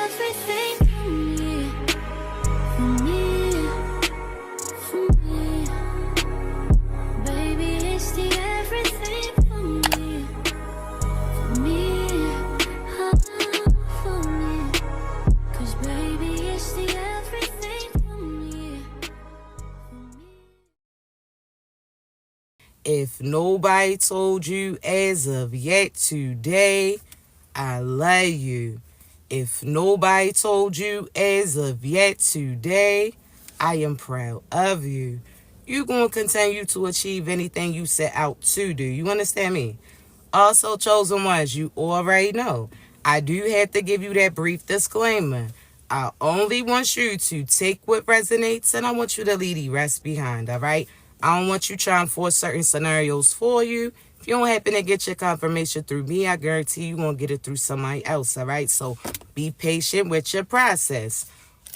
Everything for me, for me, for me. Baby, it's the everything for me, for me, for me. 'Cause baby, it's the everything for me, for me. If nobody told you as of yet today, I love you. If nobody told you as of yet today, I am proud of you. You're going to continue to achieve anything you set out to do. You understand me? Also, chosen ones, you already know. I do have to give you that brief disclaimer. I only want you to take what resonates and I want you to leave the rest behind, all right? I don't want you trying to force certain scenarios for you. If you don't happen to get your confirmation through me, I guarantee you're going to get it through somebody else, all right? So be patient with your process.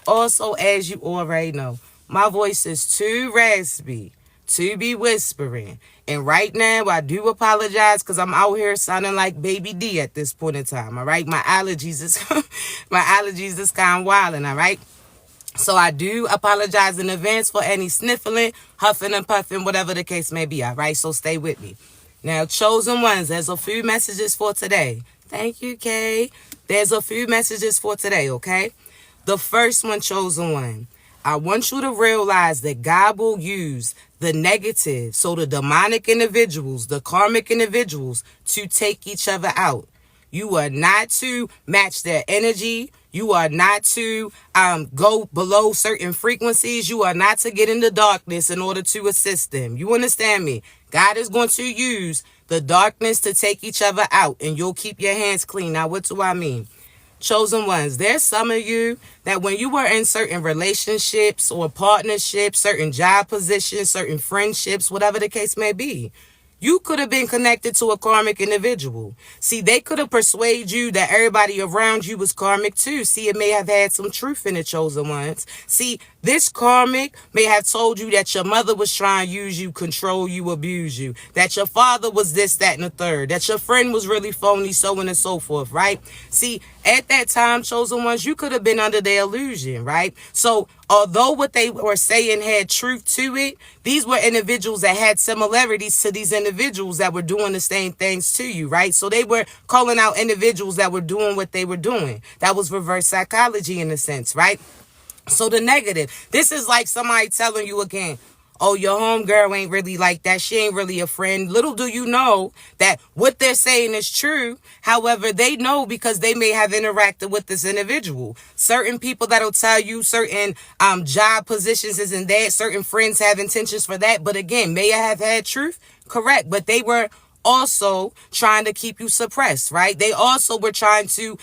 Also, as you already know, my voice is too raspy to be whispering. And right now, I do apologize because I'm out here sounding like Baby D at this point in time, all right? My allergies is kind of wilding, all right? So I do apologize in advance for any sniffling, huffing and puffing, whatever the case may be, all right? So stay with me. Now, chosen ones, there's a few messages for today. Thank you, Kay. There's a few messages for today, okay? The first one, chosen one. I want you to realize that God will use the negative, so the demonic individuals, the karmic individuals, to take each other out. You are not to match their energy. You are not to go below certain frequencies. You are not to get into darkness in order to assist them. You understand me? God is going to use the darkness to take each other out, and you'll keep your hands clean. Now, what do I mean? Chosen ones, there's some of you that when you were in certain relationships or partnerships, certain job positions, certain friendships, whatever the case may be, you could have been connected to a karmic individual. See, they could have persuaded you that everybody around you was karmic too. See, it may have had some truth in it, chosen ones. See, this karmic may have told you that your mother was trying to use you, control you, abuse you, that your father was this, that, and the third, that your friend was really phony, so on and so forth, right? See, at that time, chosen ones, you could have been under the illusion, right? So although what they were saying had truth to it, these were individuals that had similarities to these individuals that were doing the same things to you, right? So they were calling out individuals that were doing what they were doing. That was reverse psychology in a sense, right? So the negative, this is like somebody telling you again, oh, your homegirl ain't really like that. She ain't really a friend. Little do you know that what they're saying is true. However, they know because they may have interacted with this individual. Certain people that'll tell you certain job positions isn't that. Certain friends have intentions for that. But again, may I have had truth? Correct. But they were also trying to keep you suppressed, right? They also were trying to,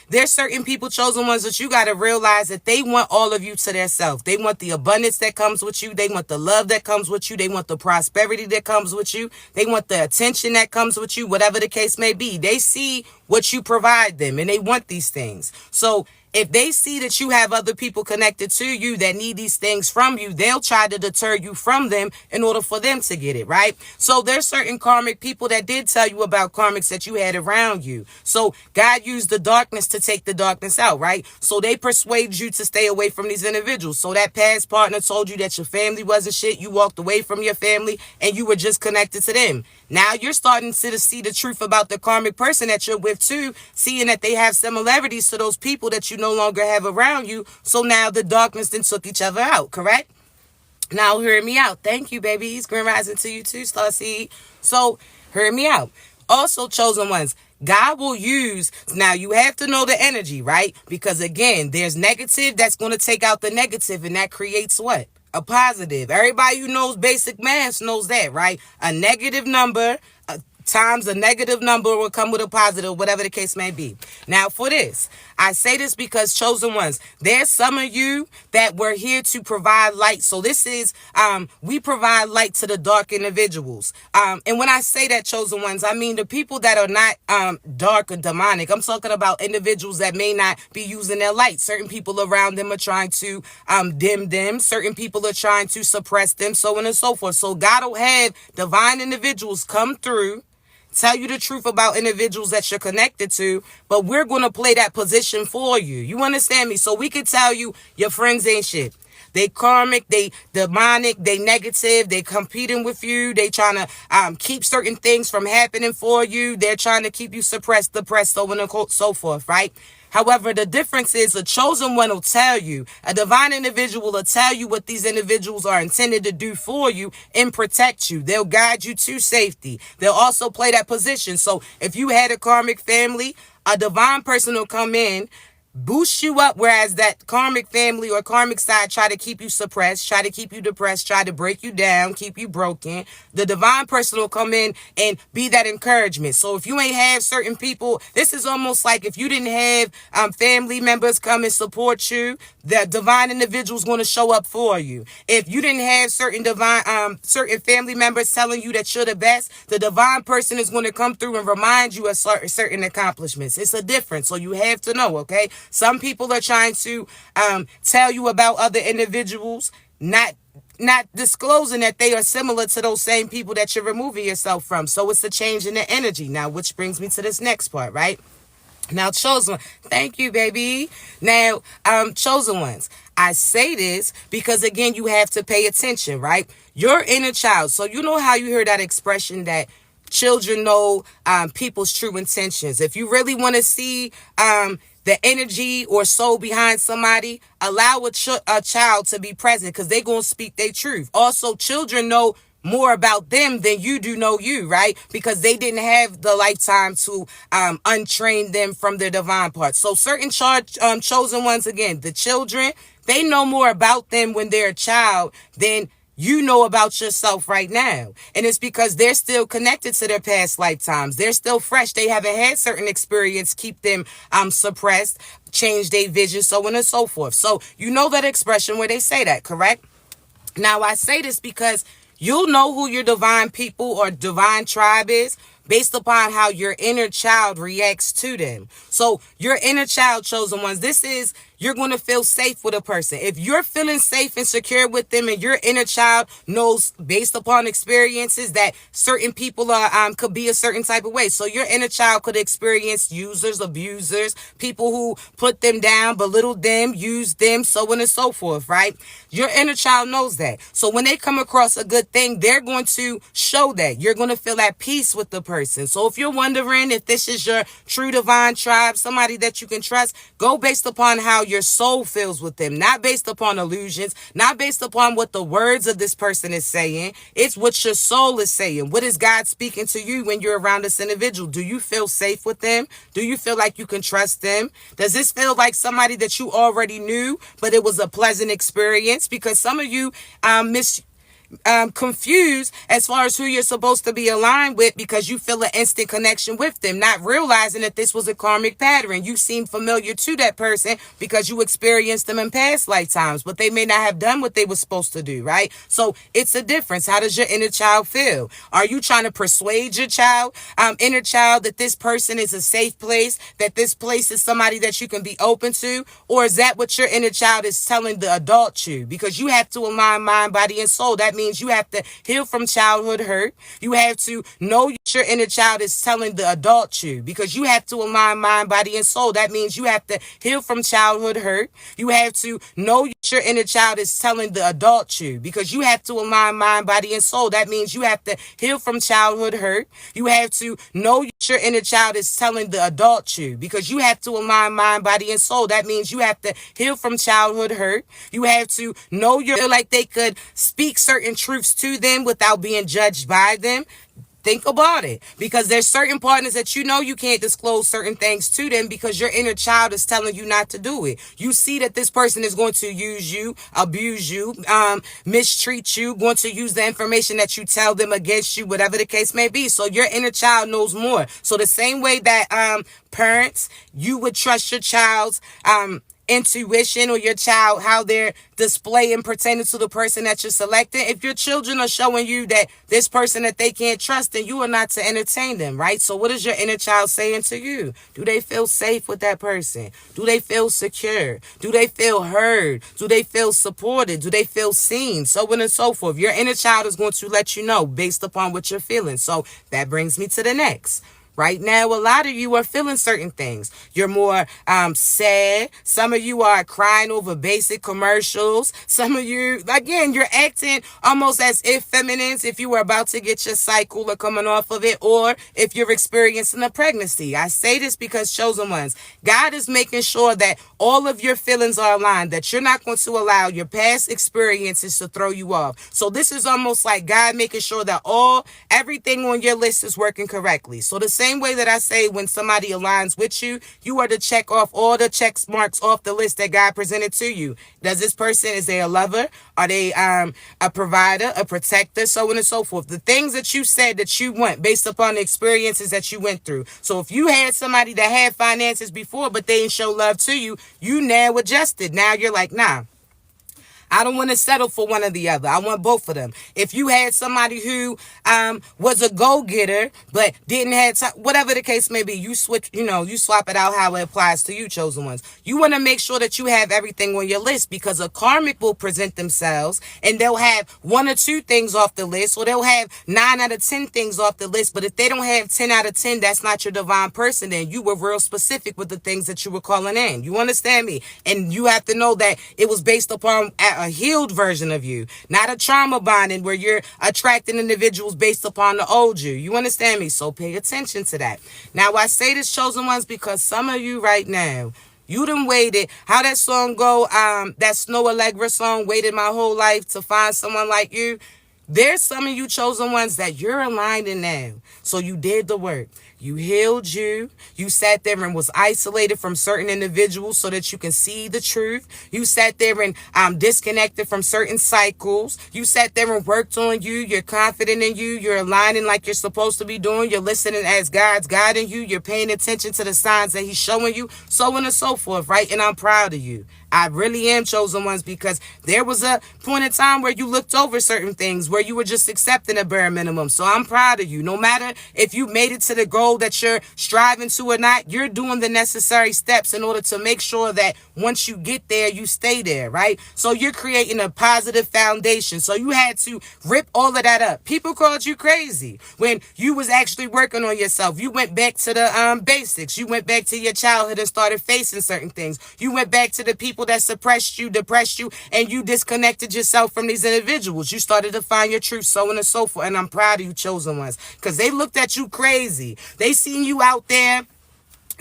there's certain people, chosen ones, that you got to realize that they want all of you to their self. They want the abundance that comes with you. They want the love that comes with you. They want the prosperity that comes with you. They want the attention that comes with you, whatever the case may be. They see what you provide them and they want these things. So if they see that you have other people connected to you that need these things from you, they'll try to deter you from them in order for them to get it, right? So there's certain karmic people that did tell you about karmics that you had around you. So God used the darkness to take the darkness out, right? So they persuaded you to stay away from these individuals. So that past partner told you that your family wasn't shit. You walked away from your family and you were just connected to them. Now you're starting to see the truth about the karmic person that you're with too, seeing that they have similarities to those people that you no longer have around you. So now the darkness then took each other out, correct? Now hear me out. Thank you, babies. Grand rising to you too, Starseed. So hear me out. Also, chosen ones, God will use, now you have to know the energy, right? Because again, there's negative that's going to take out the negative, and that creates what? A positive. Everybody who knows basic math knows that, right? A negative number times a negative number will come with a positive, whatever the case may be. Now for this, I say this because chosen ones, there's some of you that we're here to provide light. So this is, we provide light to the dark individuals. And when I say that, chosen ones, I mean the people that are not dark or demonic. I'm talking about individuals that may not be using their light. Certain people around them are trying to dim them. Certain people are trying to suppress them, so on and so forth. So God will have divine individuals come through tell you the truth about individuals that you're connected to, but we're going to play that position for you. You understand me? So we could tell you your friends ain't shit. They karmic, they demonic, they negative, they competing with you. They trying to keep certain things from happening for you. They're trying to keep you suppressed, depressed, so on and so forth, right? However, the difference is a chosen one will tell you, a divine individual will tell you what these individuals are intended to do for you and protect you. They'll guide you to safety. They'll also play that position. So if you had a karmic family, a divine person will come in, boost you up, whereas that karmic family or karmic side try to keep you suppressed, try to keep you depressed, try to break you down, keep you broken. The divine person will come in and be that encouragement. So if you ain't have certain people, this is almost like if you didn't have family members come and support you, the divine individual is going to show up for you. If you didn't have certain family members telling you that you're the best, the divine person is going to come through and remind you of certain accomplishments. It's a difference. So you have to know, okay? Some people are trying to tell you about other individuals, not disclosing that they are similar to those same people that you're removing yourself from. So it's a change in the energy. Now, which brings me to this next part, right? Now, chosen, thank you, baby. Now, chosen ones, I say this because, again, you have to pay attention, right? Your inner child. So you know how you hear that expression that children know people's true intentions. If you really want to see the energy or soul behind somebody, allow a child to be present because they're going to speak their truth. Also, children know more about them than you do know you, right? Because they didn't have the lifetime to untrain them from their divine parts. So certain chosen ones, again, the children, they know more about them when they're a child than you know about yourself right now. And it's because they're still connected to their past lifetimes. They're still fresh. They haven't had certain experience keep them suppressed, change their vision, so on and so forth. So you know that expression where they say that, correct? Now, I say this because you'll know who your divine people or divine tribe is based upon how your inner child reacts to them. So your inner child, chosen ones, this is, you're going to feel safe with a person. If you're feeling safe and secure with them and your inner child knows based upon experiences that certain people are could be a certain type of way. So your inner child could experience users, abusers, people who put them down, belittle them, use them, so on and so forth, right? Your inner child knows that. So when they come across a good thing, they're going to show that. You're going to feel at peace with the person. So if you're wondering if this is your true divine tribe, somebody that you can trust, go based upon how your soul feels with them, not based upon illusions, not based upon what the words of this person is saying. It's what your soul is saying. What is God speaking to you when you're around this individual? Do you feel safe with them? Do you feel like you can trust them? Does this feel like somebody that you already knew, but it was a pleasant experience? Because some of you confused as far as who you're supposed to be aligned with because you feel an instant connection with them, not realizing that this was a karmic pattern. You seem familiar to that person because you experienced them in past lifetimes, but they may not have done what they were supposed to do, right? So it's a difference. How does your inner child feel? Are you trying to persuade your inner child that this person is a safe place, that this place is somebody that you can be open to? Or is that what your inner child is telling the adult you? Because you have to align mind, body, and soul. That means you have to heal from childhood hurt. You have to know your inner child is telling the adult you, because you have to align mind, body, and soul. That means you have to heal from childhood hurt. You have to know your inner child is telling the adult you, because you have to align mind, body, and soul. That means you have to heal from childhood hurt. You have to know your inner child is telling the adult you, because you have to align mind, body, and soul. That means you have to heal from childhood hurt. You have to know like they could speak certain truths to them without being judged by them. Think about it, because there's certain partners that you know you can't disclose certain things to them because your inner child is telling you not to do it. You see that this person is going to use you, abuse you, mistreat you, going to use the information that you tell them against you, whatever the case may be. So your inner child knows more. So the same way that parents, you would trust your child's intuition or your child, how they're displaying pertaining to the person that you're selecting. If your children are showing you that this person that they can't trust, then you are not to entertain them, right? So what is your inner child saying to you? Do they feel safe with that person? Do they feel secure? Do they feel heard? Do they feel supported? Do they feel seen? So on and so forth. Your inner child is going to let you know based upon what you're feeling. So that brings me to the next. Right now, a lot of you are feeling certain things. You're more sad. Some of you are crying over basic commercials. Some of you, again, you're acting almost as if feminines, if you were about to get your cycle or coming off of it, or if you're experiencing a pregnancy. I say this because, chosen ones, God is making sure that all of your feelings are aligned, that you're not going to allow your past experiences to throw you off. So this is almost like God making sure that everything on your list is working correctly. So the same way that I say when somebody aligns with you, you are to check off all the check marks off the list that God presented to you. Does this person, is they a lover? Are they a provider, a protector, so on and so forth? The things that you said that you want based upon the experiences that you went through. So if you had somebody that had finances before, but they didn't show love to you, you now adjusted. Now you're like, nah, I don't want to settle for one or the other. I want both of them. If you had somebody who was a go-getter but didn't have time, whatever the case may be, you switch, you swap it out how it applies to you, chosen ones. You want to make sure that you have everything on your list, because a karmic will present themselves and they'll have one or two things off the list, or they'll have 9 out of 10 things off the list. But if they don't have 10 out of 10, that's not your divine person. Then you were real specific with the things that you were calling in. You understand me? And you have to know that it was based upon a healed version of you, not a trauma bonding where you're attracting individuals based upon the old you. You understand me? So pay attention to that. Now, I say this, chosen ones, because some of you right now, you done waited. How that song go? That Snow Allegra song, waited my whole life to find someone like you. There's some of you chosen ones that you're aligned in now. So you did the work. You healed you. You sat there and was isolated from certain individuals so that you can see the truth. You sat there and disconnected from certain cycles. You sat there and worked on you. You're confident in you. You're aligning like you're supposed to be doing. You're listening as God's guiding you. You're paying attention to the signs that He's showing you, so on and so forth, right? And I'm proud of you. I really am, chosen ones, because there was a point in time where you looked over certain things, where you were just accepting a bare minimum. So I'm proud of you. No matter if you made it to the goal that you're striving to or not, you're doing the necessary steps in order to make sure that once you get there, you stay there, right? So you're creating a positive foundation. So you had to rip all of that up. People called you crazy when you was actually working on yourself. You went back to the basics. You went back to your childhood and started facing certain things. You went back to the people that suppressed you, depressed you, and you disconnected yourself from these individuals. You started to find your truth, so on and so forth. And I'm proud of you, chosen ones, because they looked at you crazy. They seen you out there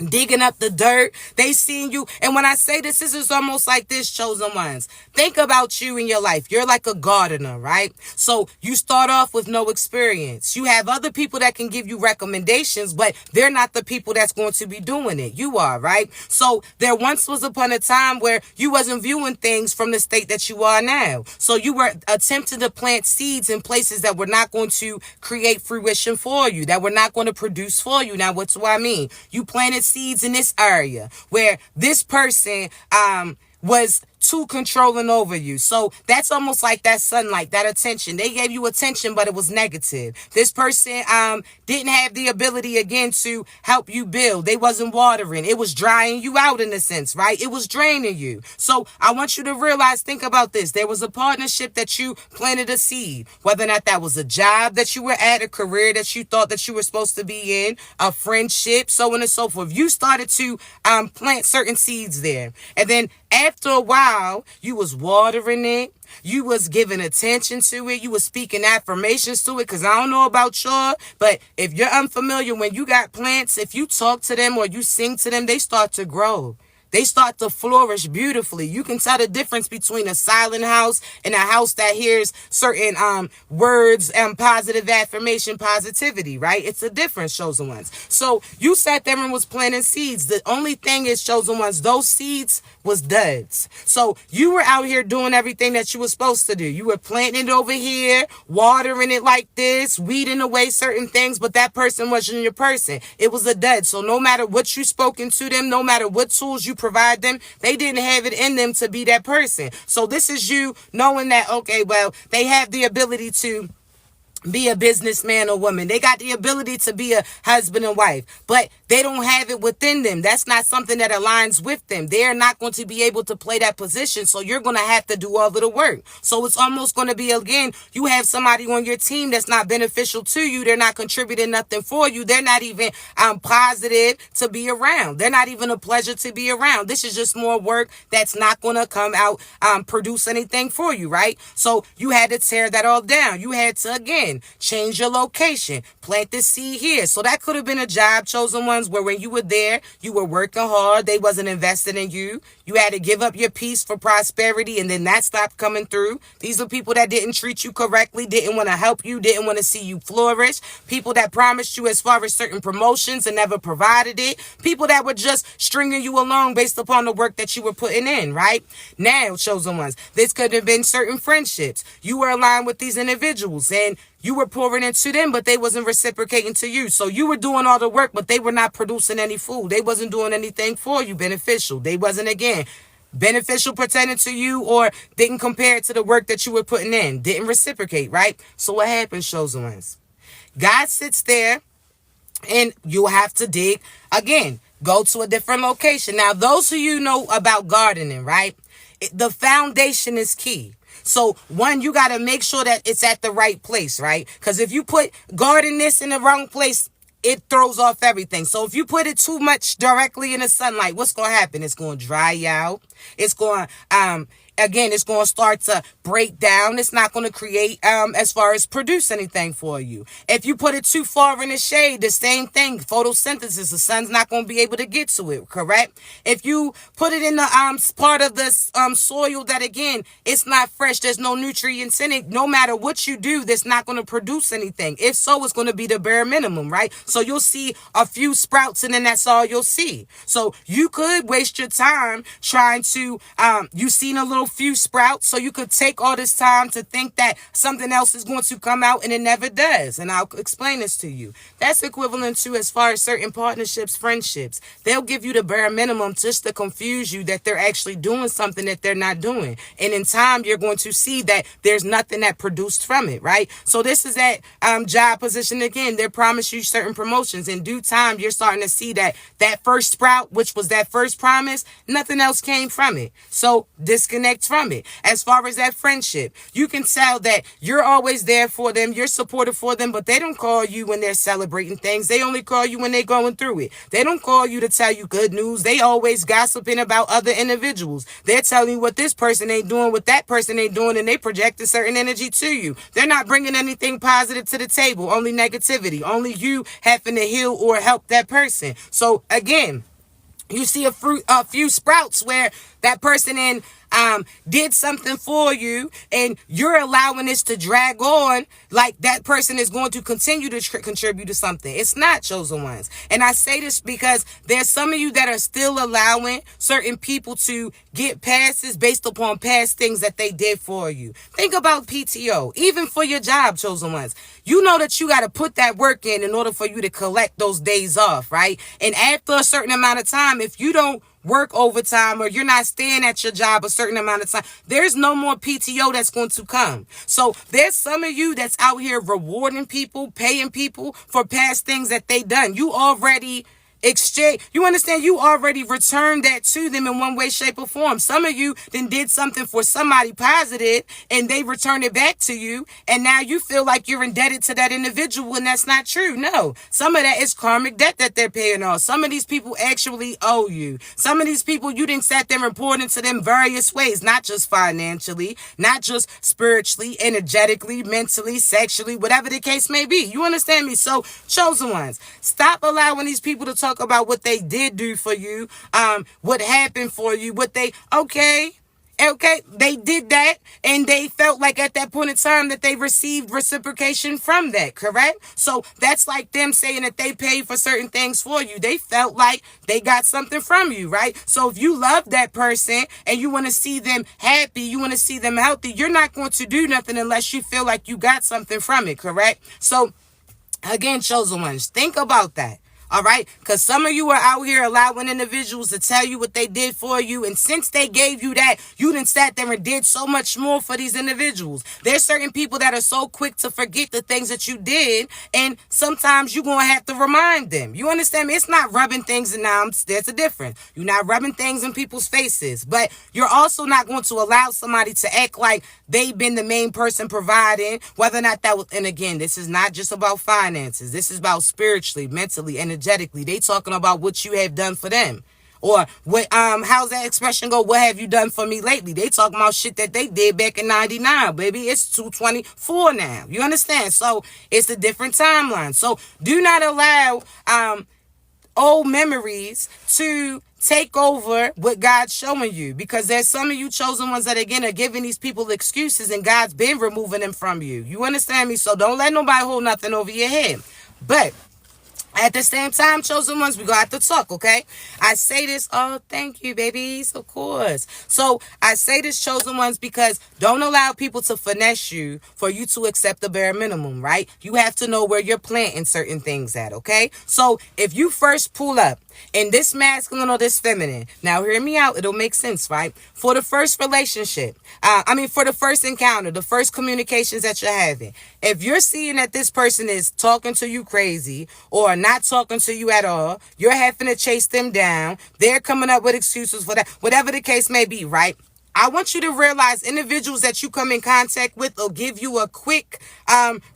digging up the dirt. They seen you. And when I say this is almost like this, chosen ones. Think about you in your life. You're like a gardener, right? So you start off with no experience. You have other people that can give you recommendations, but they're not the people that's going to be doing it. You are, right? So there once was upon a time where you wasn't viewing things from the state that you are now. So you were attempting to plant seeds in places that were not going to create fruition for you, that were not going to produce for you. Now, what do I mean? You planted seeds in this area where this person was too controlling over you. So that's almost like that sunlight, that attention. They gave you attention, but it was negative. This person didn't have the ability, again, to help you build. They wasn't watering. It was drying you out in a sense, right? It was draining you. So I want you to realize, think about this. There was a partnership that you planted a seed, whether or not that was a job that you were at, a career that you thought that you were supposed to be in, a friendship, so on and so forth. You started to plant certain seeds there. And then after a while, you was watering it. You was giving attention to it. You was speaking affirmations to it. Because I don't know about y'all, but if you're unfamiliar, when you got plants, if you talk to them or you sing to them, they start to grow. They start to flourish beautifully. You can tell the difference between a silent house and a house that hears certain words and positive affirmation, positivity, right? It's a difference, chosen ones. So you sat there and was planting seeds. The only thing is, chosen ones, those seeds was duds. So you were out here doing everything that you were supposed to do. You were planting it over here, watering it like this, weeding away certain things, but that person wasn't your person. It was a dud. So no matter what you spoken to them, no matter what tools you provide them, they didn't have it in them to be that person. So this is you knowing that, okay, well, they have the ability to be a businessman or woman. They got the ability to be a husband and wife, but they don't have it within them. That's not something that aligns with them. They're not going to be able to play that position. So you're going to have to do all of the work. So it's almost going to be, again, you have somebody on your team that's not beneficial to you. They're not contributing nothing for you. They're not even positive to be around. They're not even a pleasure to be around. This is just more work that's not going to come out, produce anything for you, right? So you had to tear that all down. You had to, again, change your location, plant the seed here. So that could have been a job, chosen ones, where when you were there, you were working hard. They wasn't invested in you. You had to give up your peace for prosperity, and then that stopped coming through. These are people that didn't treat you correctly, didn't want to help you, didn't want to see you flourish. People that promised you as far as certain promotions and never provided it. People that were just stringing you along based upon the work that you were putting in, right? Now, chosen ones, this could have been certain friendships. You were aligned with these individuals, and you were pouring into them, but they wasn't reciprocating to you. So you were doing all the work, but they were not producing any food. They wasn't doing anything for you beneficial. They wasn't, again, beneficial pertaining to you, or didn't compare it to the work that you were putting in. Didn't reciprocate, right? So what happens, chosen ones? God sits there, and you'll have to dig again. Go to a different location. Now, those of you know about gardening, right? The foundation is key. So one, you got to make sure that it's at the right place, right? Because if you put garden this in the wrong place, it throws off everything. So if you put it too much directly in the sunlight, what's going to happen? It's going to dry out. It's going again, it's going to start to break down. It's not going to create, as far as produce anything for you. If you put it too far in the shade, the same thing, photosynthesis, the sun's not going to be able to get to it, correct? If you put it in the part of the soil that, again, it's not fresh, there's no nutrients in it, no matter what you do, that's not going to produce anything. If so, it's going to be the bare minimum, right? So you'll see a few sprouts, and then that's all you'll see. So you could waste your time trying to, you've seen a little few sprouts, so you could take all this time to think that something else is going to come out, and it never does. And I'll explain this to you. That's equivalent to, as far as certain partnerships, friendships. They'll give you the bare minimum just to confuse you that they're actually doing something that they're not doing. And in time, you're going to see that there's nothing that produced from it, right? So this is that job position again. They promise you certain promotions. In due time, you're starting to see that that first sprout, which was that first promise, nothing else came from it. So disconnect from it. As far as that friendship, you can tell that you're always there for them, you're supportive for them, but they don't call you when they're celebrating things. They only call you when they're going through it. They don't call you to tell you good news. They always gossiping about other individuals. They're telling you what this person ain't doing, what that person ain't doing, and they project a certain energy to you. They're not bringing anything positive to the table, only negativity, only you having to heal or help that person. So again, you see a few sprouts where that person did something for you, and you're allowing this to drag on like that person is going to continue to contribute to something. It's not, chosen ones. And I say this because there's some of you that are still allowing certain people to get passes based upon past things that they did for you. Think about PTO, even for your job, chosen ones. You know that you got to put that work in order for you to collect those days off, right? And after a certain amount of time, if you don't work overtime, or you're not staying at your job a certain amount of time, there's no more PTO that's going to come. So there's some of you that's out here rewarding people, paying people for past things that they done. You already you understand, you already returned that to them in one way, shape, or form. Some of you then did something for somebody positive, and they returned it back to you, and now you feel like you're indebted to that individual, and that's not true. No, some of that is karmic debt that they're paying off. Some of these people actually owe you. Some of these people, you didn't sat there and poured into them various ways, not just financially, not just spiritually, energetically, mentally, sexually, whatever the case may be. You understand me? So, chosen ones, stop allowing these people to talk about what they did do for you, what happened for you, okay, they did that, and they felt like at that point in time that they received reciprocation from that, correct? So that's like them saying that they paid for certain things for you. They felt like they got something from you, right? So if you love that person and you want to see them happy, you want to see them healthy, you're not going to do nothing unless you feel like you got something from it, correct? So again, chosen ones, think about that. All right? Because some of you are out here allowing individuals to tell you what they did for you. And since they gave you that, you done sat there and did so much more for these individuals. There's certain people that are so quick to forget the things that you did. And sometimes you're going to have to remind them. You understand me? It's not rubbing things in them. There's a difference. You're not rubbing things in people's faces. But you're also not going to allow somebody to act like they've been the main person providing, whether or not that was, and again, this is not just about finances. This is about spiritually, mentally, energetically. They talking about what you have done for them. Or what how's that expression go? What have you done for me lately? They talking about shit that they did back in 99, baby. It's 224 now. You understand? So it's a different timeline. So do not allow old memories to take over what God's showing you, because there's some of you chosen ones that again are giving these people excuses and God's been removing them from you. You understand me? So don't let nobody hold nothing over your head. But at the same time, chosen ones, we gonna have to talk, okay? I say this, oh, thank you, babies, of course. So I say this, chosen ones, because don't allow people to finesse you for you to accept the bare minimum, right? You have to know where you're planting certain things at, okay? So if you first pull up in this masculine or this feminine, now hear me out, it'll make sense, right? For the first relationship, for the first encounter, the first communications that you're having, if you're seeing that this person is talking to you crazy or not talking to you at all, you're having to chase them down, they're coming up with excuses for that, whatever the case may be, right? I want you to realize individuals that you come in contact with will give you a quick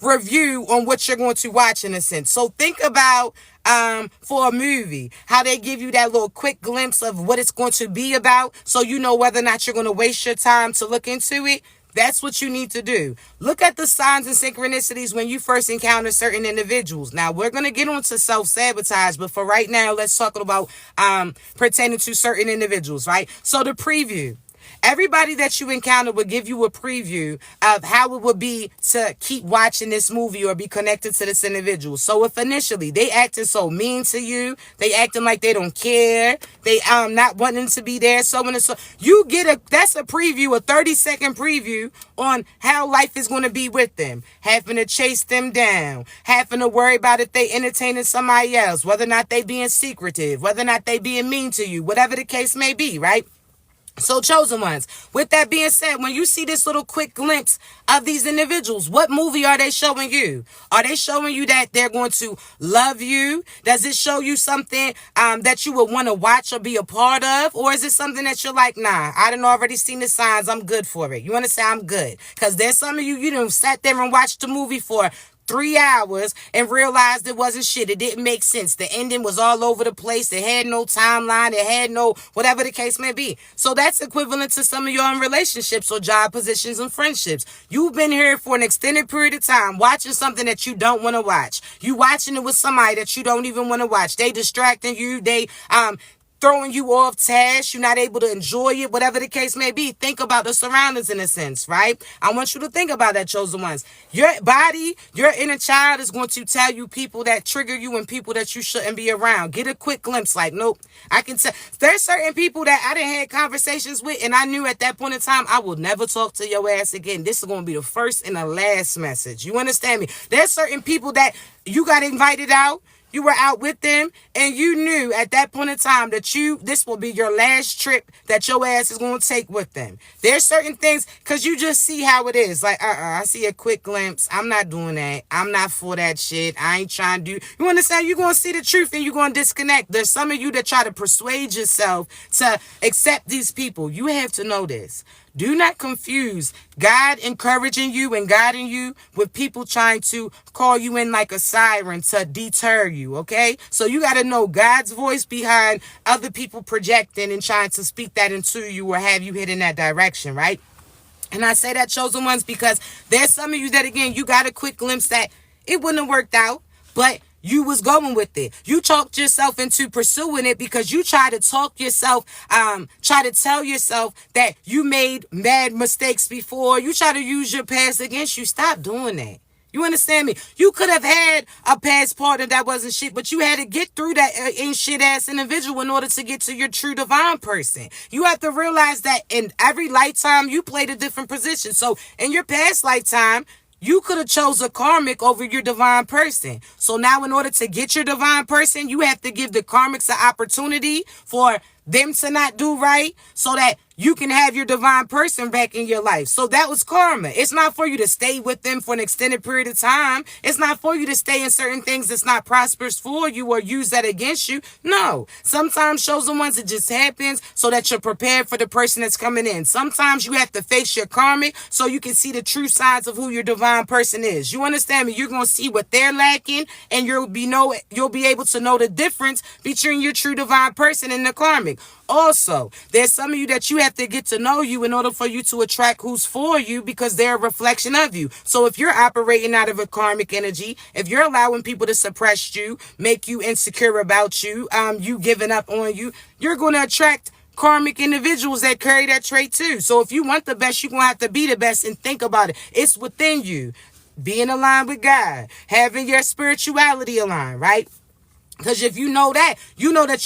review on what you're going to watch, in a sense. So think about for a movie, how they give you that little quick glimpse of what it's going to be about, so you know whether or not you're going to waste your time to look into it. That's what you need to do. Look at the signs and synchronicities when you first encounter certain individuals. Now, we're going to get on to self-sabotage, but for right now, let's talk about pertaining to certain individuals, right? So the preview. Everybody that you encounter will give you a preview of how it would be to keep watching this movie or be connected to this individual. So if initially they acting so mean to you, they acting like they don't care, they not wanting to be there, so on and so, you get that's a preview, a 30-second preview on how life is going to be with them. Having to chase them down, having to worry about if they entertaining somebody else, whether or not they being secretive, whether or not they being mean to you, whatever the case may be, right? So chosen ones, with that being said, when you see this little quick glimpse of these individuals, what movie are they showing you? Are they showing you that they're going to love you? Does it show you something that you would want to watch or be a part of? Or is it something that you're like, nah, I done already seen the signs, I'm good for it? You want to say I'm good? Because there's some of you done sat there and watched the movie for 3 hours and realized it wasn't shit. It didn't make sense. The ending was all over the place. It had no timeline. It had no whatever the case may be. So that's equivalent to some of your own relationships or job positions and friendships. You've been here for an extended period of time watching something that you don't want to watch. You watching it with somebody that you don't even want to watch. They distracting you. They throwing you off task. You're not able to enjoy it, whatever the case may be. Think about the surroundings, in a sense, right? I want you to think about that, chosen ones. Your body, your inner child is going to tell you people that trigger you and people that you shouldn't be around. Get a quick glimpse, like, nope, I can tell. There's certain people that I done had conversations with, and I knew at that point in time, I will never talk to your ass again. This is going to be the first and the last message. You understand me? There's certain people that you got invited out. You were out with them, and you knew at that point in time that this will be your last trip that your ass is going to take with them. There's certain things, because you just see how it is. Like, I see a quick glimpse. I'm not doing that. I'm not for that shit. I ain't trying to do. You understand? You're going to see the truth, and you're going to disconnect. There's some of you that try to persuade yourself to accept these people. You have to know this. Do not confuse God encouraging you and guiding you with people trying to call you in like a siren to deter you, okay? So you got to know God's voice behind other people projecting and trying to speak that into you or have you hit in that direction, right? And I say that, chosen ones, because there's some of you that, again, you got a quick glimpse that it wouldn't have worked out, but you was going with it. You talked yourself into pursuing it because you try to talk yourself, try to tell yourself that you made mad mistakes before. You try to use your past against you. Stop doing that. You understand me? You could have had a past partner that wasn't shit, but you had to get through that ain't shit ass individual in order to get to your true divine person. You have to realize that in every lifetime you played a different position. So in your past lifetime, You could have chose a karmic over your divine person. So now in order to get your divine person, you have to give the karmics an opportunity for them to not do right so that you can have your divine person back in your life. So that was karma. It's not for you to stay with them for an extended period of time. It's not for you to stay in certain things that's not prosperous for you or use that against you. No. Sometimes chosen ones, it just happens so that you're prepared for the person that's coming in. Sometimes you have to face your karmic so you can see the true sides of who your divine person is. You understand me? You're going to see what they're lacking, and you'll be able to know the difference between your true divine person and the karmic. Also, there's some of you that you have to get to know you in order for you to attract who's for you, because they're a reflection of you. So if you're operating out of a karmic energy, if you're allowing people to suppress you, make you insecure about you, you giving up on you, you're going to attract karmic individuals that carry that trait too. So if you want the best, you're going to have to be the best, and think about it. It's within you. Being aligned with God, having your spirituality aligned, right? Because if you know that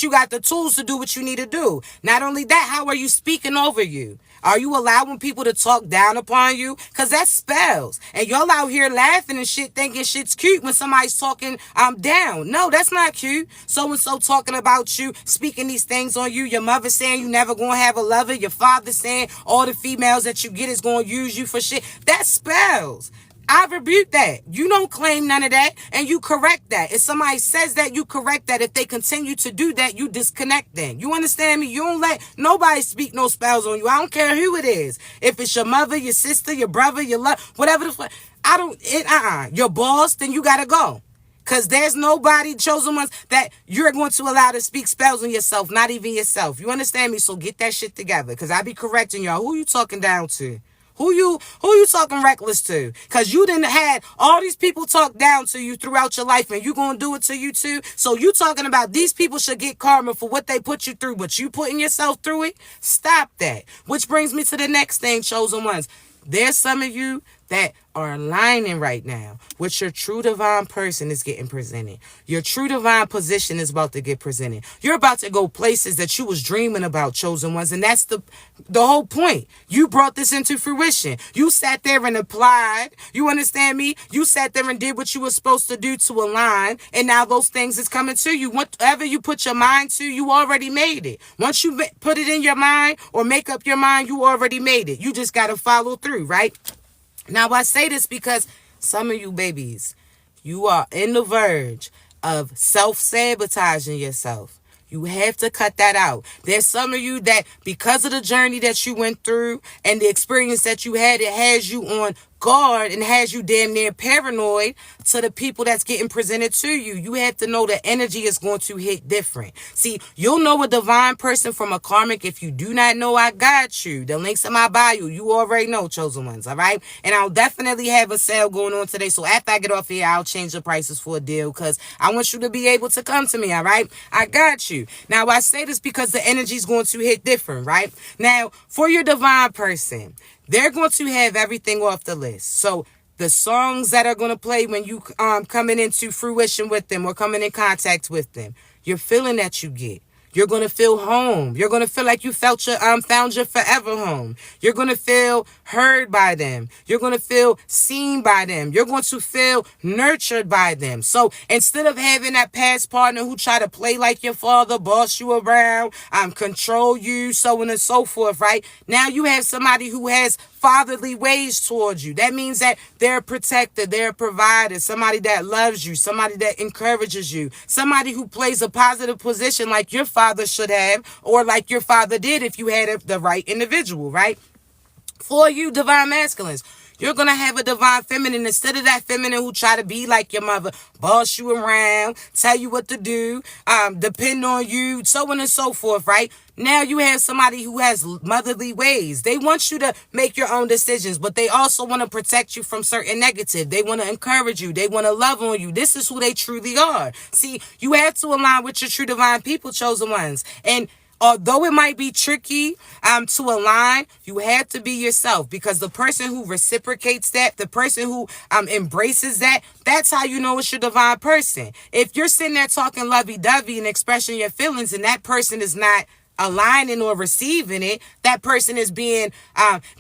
you got the tools to do what you need to do. Not only that, how are you speaking over you? Are you allowing people to talk down upon you? Because that's spells. And y'all out here laughing and shit, thinking shit's cute when somebody's talking down. No, that's not cute. So-and-so talking about you, speaking these things on you. Your mother saying you never going to have a lover. Your father saying all the females that you get is going to use you for shit. That's spells. I rebuke that. You don't claim none of that, and you correct that. If somebody says that, you correct that. If they continue to do that, you disconnect them. You understand me? You don't let nobody speak no spells on you. I don't care who it is. If it's your mother, your sister, your brother, your love, whatever the fuck. Your boss, then you gotta go. Because there's nobody, chosen ones, that you're going to allow to speak spells on yourself, not even yourself. You understand me? So get that shit together, because I be correcting y'all. Who you talking down to? Who you talking reckless to? Because you didn't had all these people talk down to you throughout your life, and you going to do it to you too. So you talking about these people should get karma for what they put you through, but you putting yourself through it? Stop that. Which brings me to the next thing, chosen ones. There's some of you that are aligning right now with your true divine person is getting presented. Your true divine position is about to get presented. You're about to go places that you was dreaming about, chosen ones. And that's the whole point. You brought this into fruition. You sat there and applied. You understand me? You sat there and did what you were supposed to do to align. And now those things is coming to you. Whatever you put your mind to, you already made it. Once you put it in your mind or make up your mind, you already made it. You just got to follow through, right? Now, I say this because some of you babies, you are in the verge of self-sabotaging yourself. You have to cut that out. There's some of you that, because of the journey that you went through and the experience that you had, it has you on guard and has you damn near paranoid to the people that's getting presented to you. You have to know the energy is going to hit different. See, you'll know a divine person from a karmic. If you do not know, I got you. The links in my bio, you already know, chosen ones, all right? And I'll definitely have a sale going on today. So after I get off here, I'll change the prices for a deal, because I want you to be able to come to me, all right? I got you. Now, I say this because the energy is going to hit different, right? Now, for your divine person, they're going to have everything off the list. So the songs that are going to play when you coming into fruition with them or coming in contact with them, your feeling that you get. You're going to feel home. You're going to feel like you found your forever home. You're going to feel heard by them. You're going to feel seen by them. You're going to feel nurtured by them. So instead of having that past partner who try to play like your father, boss you around, control you, so on and so forth, right? Now you have somebody who has fatherly ways towards you. That means that they're a protector, they're a provider, somebody that loves you, somebody that encourages you, somebody who plays a positive position like your father should have, or like your father did if you had the right individual, right? For you divine masculines, you're going to have a divine feminine instead of that feminine who try to be like your mother, boss you around, tell you what to do, depend on you, so on and so forth, right? Now you have somebody who has motherly ways. They want you to make your own decisions, but they also want to protect you from certain negative. They want to encourage you. They want to love on you. This is who they truly are. See, you have to align with your true divine people, chosen ones. And although it might be tricky to align, you have to be yourself, because the person who reciprocates that, the person who embraces that, that's how you know it's your divine person. If you're sitting there talking lovey-dovey and expressing your feelings, and that person is not aligning or receiving it, that person is being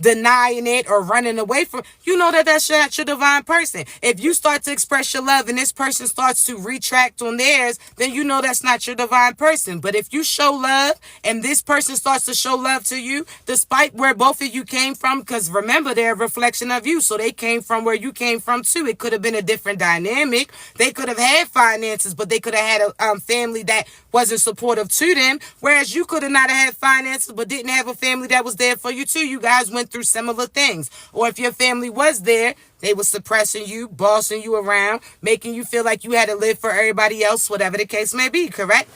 denying it or running away from, you know that that's not your divine person. If you start to express your love and this person starts to retract on theirs, then you know that's not your divine person. But if you show love and this person starts to show love to you, despite where both of you came from, because remember, they're a reflection of you. So they came from where you came from too. It could have been a different dynamic. They could have had finances, but they could have had a family that wasn't supportive to them. Whereas you could have not had finances, but didn't have a family that was there for you too. You guys went through similar things. Or if your family was there, they were suppressing you, bossing you around, making you feel like you had to live for everybody else, whatever the case may be, correct?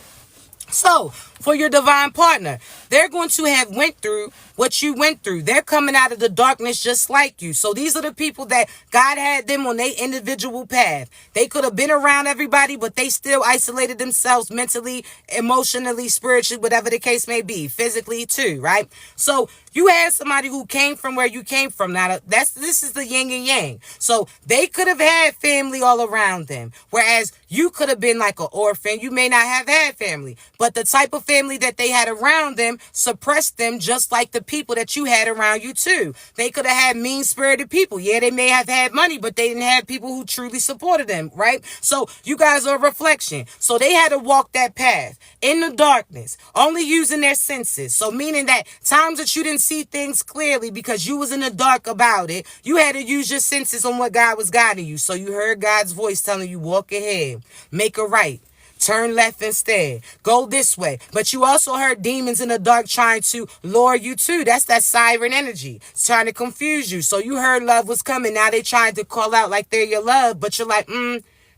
So, for your divine partner, they're going to have went through what you went through. They're coming out of the darkness just like you. So these are the people that God had them on their individual path. They could have been around everybody, but they still isolated themselves mentally, emotionally, spiritually, whatever the case may be, physically too, right? So you had somebody who came from where you came from. Now, this is the yin and yang. So they could have had family all around them, whereas you could have been like an orphan. You may not have had family, but the type of family that they had around them suppressed them, just like the people that you had around you too. They could have had mean-spirited people. Yeah, they may have had money, but they didn't have people who truly supported them, right? So you guys are a reflection. So they had to walk that path in the darkness, only using their senses. So meaning that times that you didn't see things clearly because you was in the dark about it, you had to use your senses on what God was guiding you. So you heard God's voice telling you, walk ahead, make a right, turn left instead, go this way. But you also heard demons in the dark trying to lure you too. That's that siren energy. It's trying to confuse you. So you heard love was coming. Now they trying to call out like they're your love, but you're like,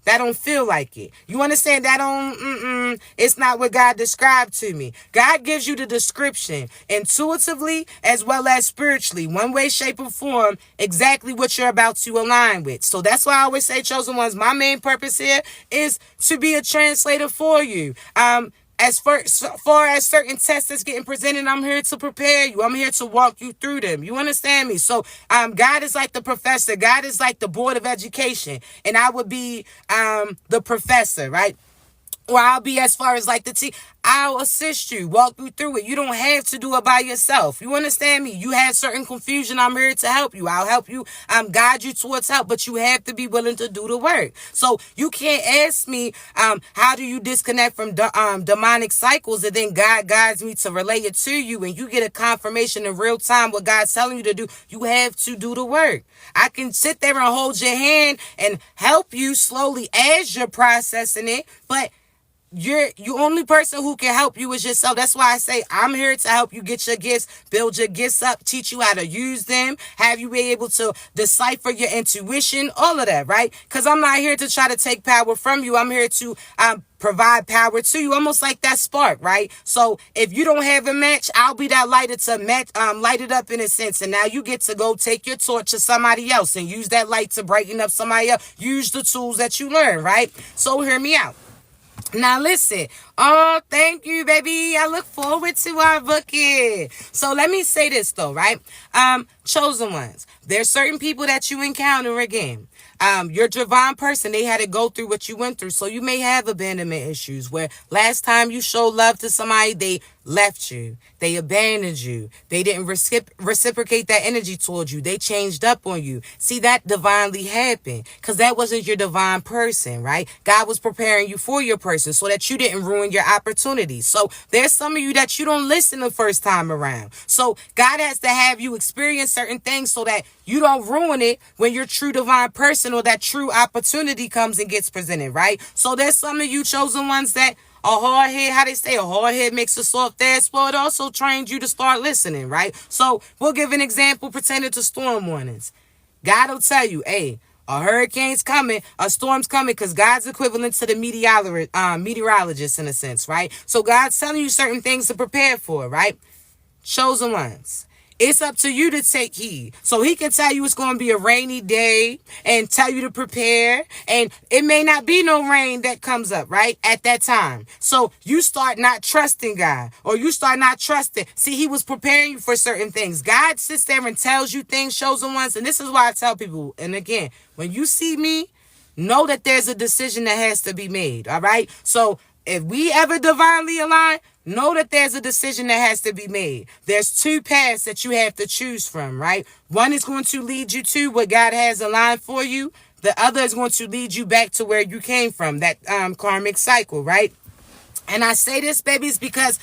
that don't feel like it. You understand? That don't, it's not what God described to me. God gives you the description intuitively as well as spiritually, one way, shape, or form, exactly what you're about to align with. So that's why I always say, chosen ones, my main purpose here is to be a translator for you. As far as certain tests that's getting presented, I'm here to prepare you. I'm here to walk you through them. You understand me? So God is like the professor. God is like the board of education. And I would be the professor, right? Or I'll be as far as like the team. I'll assist you, walk you through it. You don't have to do it by yourself. You understand me? You had certain confusion. I'm here to help you. I'll help you, guide you towards help, but you have to be willing to do the work. So you can't ask me, how do you disconnect from demonic cycles, and then God guides me to relay it to you, and you get a confirmation in real time what God's telling you to do. You have to do the work. I can sit there and hold your hand and help you slowly as you're processing it, but you only person who can help you is yourself. That's why I say I'm here to help you get your gifts, build your gifts up, teach you how to use them, have you be able to decipher your intuition, all of that, right? Because I'm not here to try to take power from you. I'm here to provide power to you, almost like that spark, right? So if you don't have a match, I'll be that lighter to light it up in a sense. And now you get to go take your torch to somebody else and use that light to brighten up somebody else. Use the tools that you learn, right? So hear me out. Now listen, oh, thank you, baby. I look forward to our booking. So let me say this though, right? Chosen ones, there's certain people that you encounter again. Your divine person, they had to go through what you went through. So you may have abandonment issues where last time you showed love to somebody, they left you. They abandoned you. They didn't reciprocate that energy towards you. They changed up on you. See, that divinely happened because that wasn't your divine person, right? God was preparing you for your person so that you didn't ruin your opportunities. So there's some of you that you don't listen the first time around. So God has to have you experience certain things so that you don't ruin it when your true divine person or that true opportunity comes and gets presented, right? So there's some of you chosen ones that a hard head, how they say, a hard head makes a soft ass. Well, it also trains you to start listening, right? So we'll give an example pertaining to storm warnings. God will tell you, hey, a hurricane's coming, a storm's coming, because God's equivalent to the meteorologist in a sense, right? So God's telling you certain things to prepare for, right? Chosen ones. It's up to you to take heed. So he can tell you it's going to be a rainy day and tell you to prepare. And it may not be no rain that comes up, right, at that time. So you start not trusting God, or you start not trusting. See, he was preparing you for certain things. God sits there and tells you things, chosen ones. And this is why I tell people, and again, when you see me, know that there's a decision that has to be made, all right? So if we ever divinely align, know that there's a decision that has to be made. There's two paths that you have to choose from, right? One is going to lead you to what God has aligned for you. The other is going to lead you back to where you came from, that karmic cycle, right? And I say this, babies, because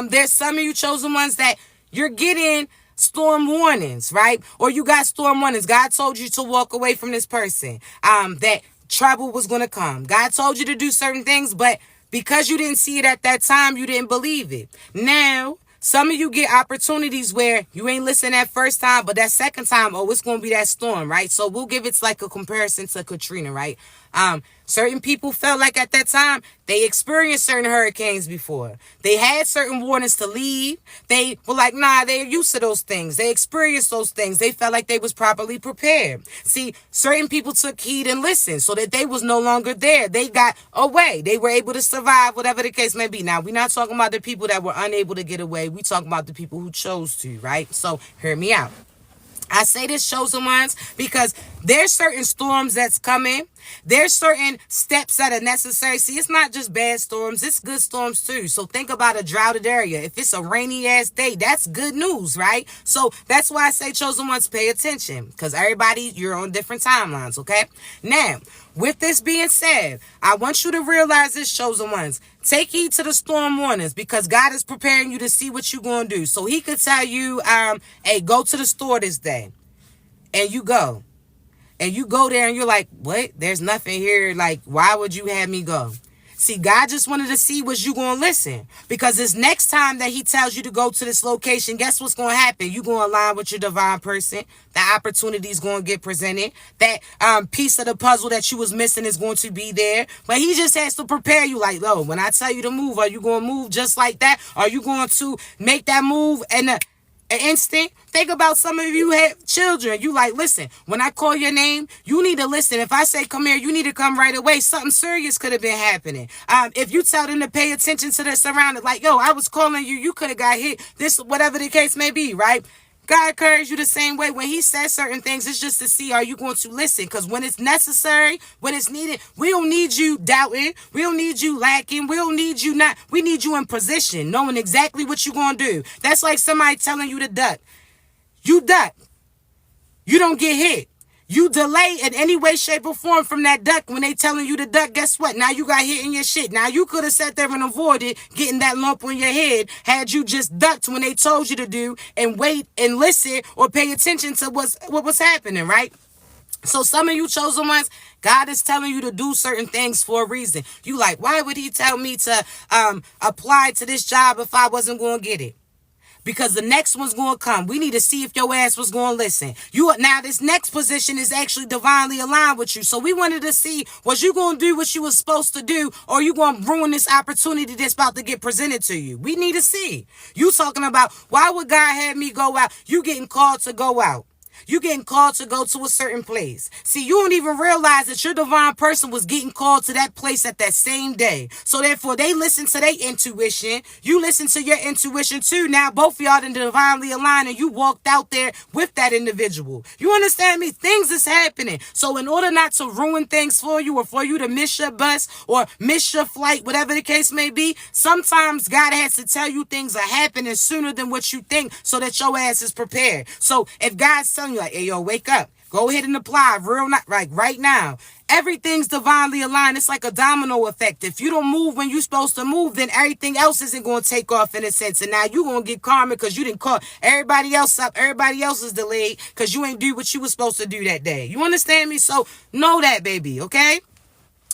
there's some of you chosen ones that you're getting storm warnings, right? Or you got storm warnings. God told you to walk away from this person, that trouble was going to come. God told you to do certain things, but because you didn't see it at that time, you didn't believe it. Now, some of you get opportunities where you ain't listen that first time, but that second time, oh, it's going to be that storm, right? So we'll give it like a comparison to Katrina, right? Certain people felt like at that time they experienced certain hurricanes before. They had certain warnings to leave. They were like, nah, they're used to those things. They experienced those things. They felt like they was properly prepared. See, certain people took heed and listened so that they was no longer there. They got away. They were able to survive, whatever the case may be. Now, we're not talking about the people that were unable to get away. We talking about the people who chose to, right? So hear me out. I say this, chosen ones, because there's certain storms that's coming. There's certain steps that are necessary. See, it's not just bad storms. It's good storms too. So think about a droughted area. If it's a rainy ass day, that's good news, right? So that's why I say, chosen ones, pay attention, because everybody, you're on different timelines, okay? Now, with this being said, I want you to realize this, chosen ones. Take heed to the storm warnings, because God is preparing you to see what you're going to do. So he could tell you, hey, go to the store this day. And you go. And you go there and you're like, what? There's nothing here. Like, why would you have me go? See, God just wanted to see was you going to listen. Because this next time that he tells you to go to this location, guess what's going to happen? You're going to align with your divine person. The opportunity is going to get presented. That piece of the puzzle that you was missing is going to be there. But he just has to prepare you like, oh, when I tell you to move, are you going to move just like that? Are you going to make that move and an instant? Think about some of you have children. You like, listen, when I call your name, you need to listen. If I say come here, you need to come right away. Something serious could have been happening. If you tell them to pay attention to their surroundings, like, yo, I was calling you, you could have got hit. This, whatever the case may be, right? God encourages you the same way. When he says certain things, it's just to see, are you going to listen? Because when it's necessary, when it's needed, we don't need you doubting. We don't need you lacking. We don't need you not. We need you in position, knowing exactly what you're going to do. That's like somebody telling you to duck. You duck. You don't get hit. You delay in any way, shape, or form from that duck when they telling you to duck. Guess what? Now you got hit in your shit. Now you could have sat there and avoided getting that lump on your head had you just ducked when they told you to do and wait and listen or pay attention to what was happening, right? So some of you chosen ones, God is telling you to do certain things for a reason. You like, why would he tell me to apply to this job if I wasn't going to get it? Because the next one's going to come. We need to see if your ass was going to listen. Now this next position is actually divinely aligned with you. So we wanted to see, was you going to do what you was supposed to do, or you going to ruin this opportunity that's about to get presented to you? We need to see. You talking about, why would God have me go out? You getting called to go out. You getting called to go to a certain place. See, you don't even realize that your divine person was getting called to that place at that same day. So therefore, they listen to their intuition. You listen to your intuition too. Now, both of y'all done divinely aligned and you walked out there with that individual. You understand me? Things is happening. So in order not to ruin things for you or for you to miss your bus or miss your flight, whatever the case may be, sometimes God has to tell you things are happening sooner than what you think so that your ass is prepared. So if God's telling you like, hey, yo, wake up. Go ahead and apply right now. Everything's divinely aligned. It's like a domino effect. If you don't move when you're supposed to move, then everything else isn't going to take off in a sense. And now you're going to get karma because you didn't call everybody else up. Everybody else is delayed because you ain't do what you was supposed to do that day. You understand me? So know that, baby, okay?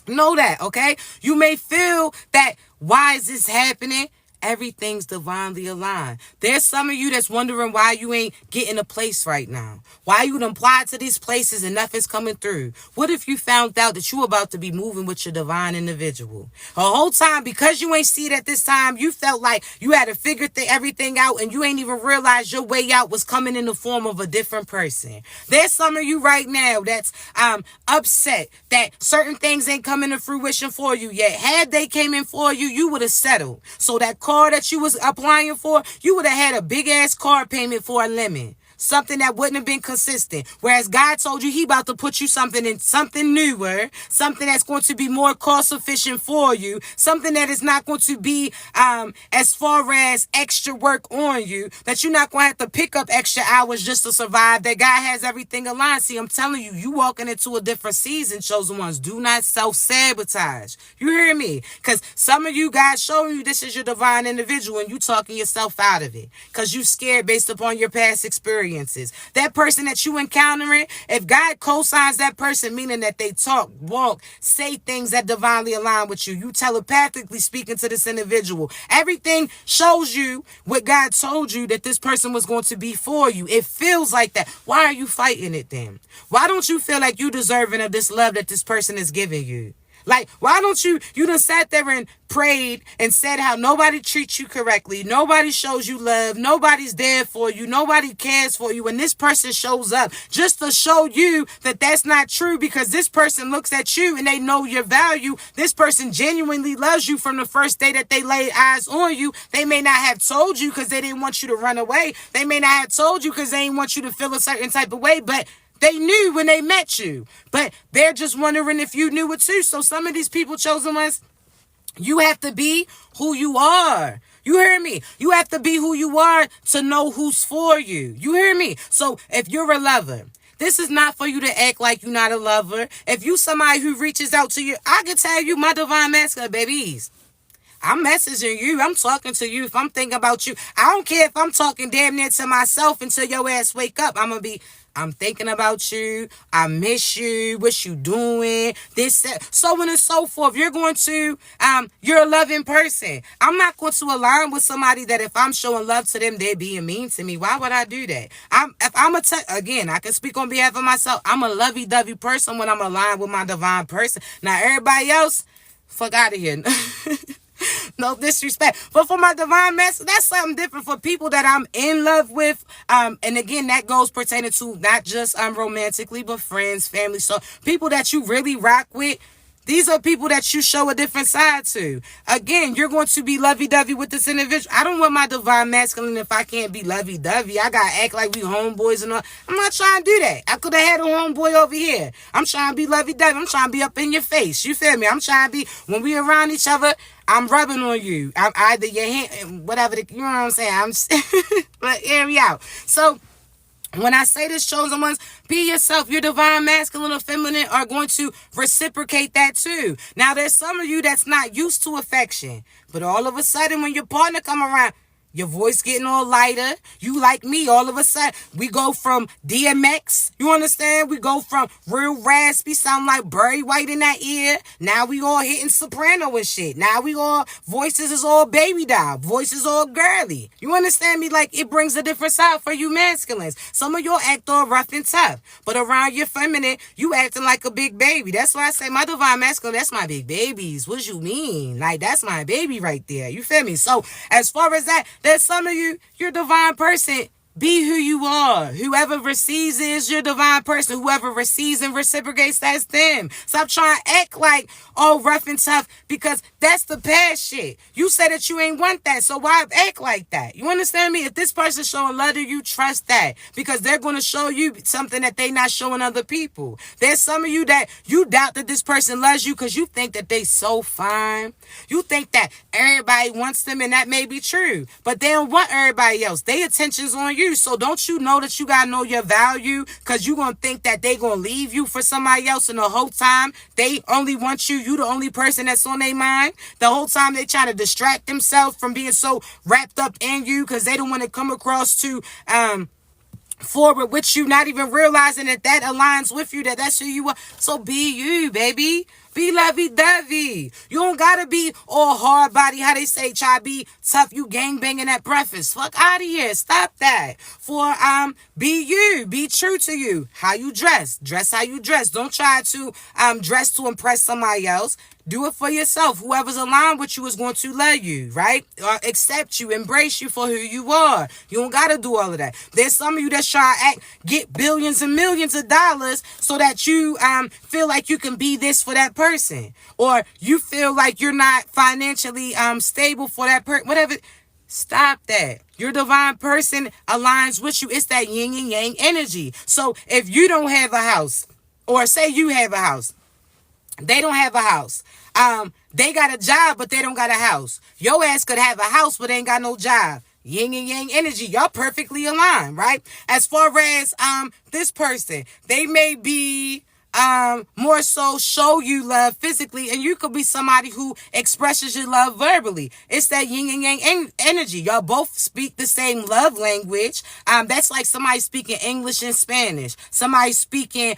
Know that, okay? You may feel that, why is this happening? Everything's divinely aligned. There's some of you that's wondering why you ain't getting a place right now. Why you done applied to these places and nothing's coming through. What if you found out that you about to be moving with your divine individual? The whole time, because you ain't see it at this time, you felt like you had to figure everything out and you ain't even realized your way out was coming in the form of a different person. There's some of you right now that's upset that certain things ain't coming to fruition for you yet. Had they came in for you, you would have settled. So that car that you was applying for, you would have had a big ass car payment for a lemon. something that wouldn't have been consistent. Whereas God told you he about to put you something in something newer, something that's going to be more cost efficient for you, something that is not going to be as far as extra work on you, that you're not going to have to pick up extra hours just to survive, that God has everything aligned. See, I'm telling you, you walking into a different season, chosen ones. Do not self-sabotage. You hear me? Because some of you guys showing you this is your divine individual and you talking yourself out of it because you scared based upon your past experiences. That person that you encountering, if God co-signs that person, meaning that they talk, walk, say things that divinely align with you, you telepathically speaking to this individual, everything shows you what God told you that this person was going to be for you. It feels like that. Why are you fighting it then? Why don't you feel like you deserving of this love that this person is giving you? Like, why don't you done sat there and prayed and said how nobody treats you correctly, nobody shows you love, nobody's there for you, nobody cares for you, and this person shows up just to show you that that's not true, because this person looks at you and they know your value. This person genuinely loves you from the first day that they laid eyes on you. They may not have told you because they didn't want you to run away. They may not have told you because they didn't want you to feel a certain type of way, but they knew when they met you, but they're just wondering if you knew it too. So some of these people, chosen ones, you have to be who you are. You hear me? You have to be who you are to know who's for you. You hear me? So if you're a lover, this is not for you to act like you're not a lover. If you somebody who reaches out to you, I can tell you, my divine masculine babies, I'm messaging you. I'm talking to you. If I'm thinking about you, I don't care if I'm talking damn near to myself until your ass wake up. I'm thinking about you. I miss you. What you doing? This, that, so on and so forth. You're a loving person. I'm not going to align with somebody that if I'm showing love to them, they're being mean to me. Why would I do that? Again, I can speak on behalf of myself. I'm a lovey-dovey person when I'm aligned with my divine person. Now, everybody else, fuck out of here. No disrespect. But for my divine master, that's something different. For people that I'm in love with, and again, that goes pertaining to not just romantically, but friends, family. So people that you really rock with, these are people that you show a different side to. Again, you're going to be lovey-dovey with this individual. I don't want my divine masculine if I can't be lovey-dovey. I got to act like we homeboys and all. I'm not trying to do that. I could have had a homeboy over here. I'm trying to be lovey-dovey. I'm trying to be up in your face. You feel me? I'm trying to be, when we around each other, I'm rubbing on you. I'm either your hand, whatever, you know what I'm saying? But hear me out. So, when I say this, chosen ones, be yourself. Your divine masculine or feminine are going to reciprocate that too. Now, there's some of you that's not used to affection, but all of a sudden when your partner come around, your voice getting all lighter. You like me, all of a sudden. We go from DMX, you understand? We go from real raspy, sound like Barry White in that ear. Now we all hitting soprano and shit. Now we all, voices is all baby doll. Voices all girly. You understand me? Like, it brings a different side for you masculines. Some of y'all act all rough and tough, but around your feminine, you acting like a big baby. That's why I say my divine masculine, that's my big babies. What you mean? Like, that's my baby right there. You feel me? So, as far as that, there's some of you, your divine person, be who you are. Whoever receives is your divine person. Whoever receives and reciprocates, that's them. Stop trying to act like, oh, rough and tough, because that's the past shit. You said that you ain't want that, so why act like that? You understand me? If this person's showing love to you, trust that, because they're going to show you something that they not showing other people. There's some of you that you doubt that this person loves you because you think that they so fine. You think that everybody wants them, and that may be true, but they don't want everybody else. Their attention's on you. So don't you know that you gotta know your value, because you gonna think that they gonna leave you for somebody else, and the whole time they only want you. You the only person that's on their mind. The whole time they trying to distract themselves from being so wrapped up in you because they don't want to come across to forward with you, not even realizing that aligns with you, that's who you are. So be you, baby. Be lovey-dovey. You don't gotta be all hard body, how they say, try to be tough, you gang banging at breakfast. Fuck out of here. Stop that. Be you. Be true to you. How you dress. Dress how you dress. Don't try to dress to impress somebody else. Do it for yourself. Whoever's aligned with you is going to love you, right? Or accept you, embrace you for who you are. You don't got to do all of that. There's some of you that's trying to get billions and millions of dollars so that you feel like you can be this for that person. Or you feel like you're not financially stable for that person. Whatever. Stop that. your divine person aligns with you. It's that yin and yang energy. So if you don't have a house, or say you have a house, they don't have a house. They got a job, but they don't got a house. Your ass could have a house, but ain't got no job. Yin and yang energy, y'all perfectly aligned, right? As far as this person, they may be more so show you love physically, and you could be somebody who expresses your love verbally. It's that yin and yang energy. Y'all both speak the same love language. That's like somebody speaking English and Spanish, somebody speaking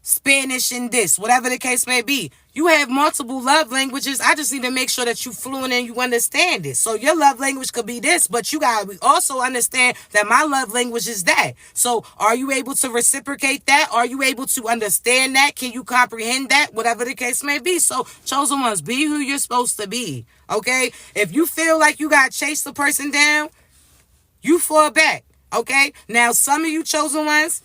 Spanish and this, whatever the case may be. You have multiple love languages. I just need to make sure that you fluent and you understand it. So your love language could be this, but you gotta also understand that my love language is that. So are you able to reciprocate that? Are you able to understand that? Can you comprehend that? Whatever the case may be. So chosen ones, be who you're supposed to be. Okay? If you feel like you gotta chase the person down, you fall back. Okay? Now some of you chosen ones,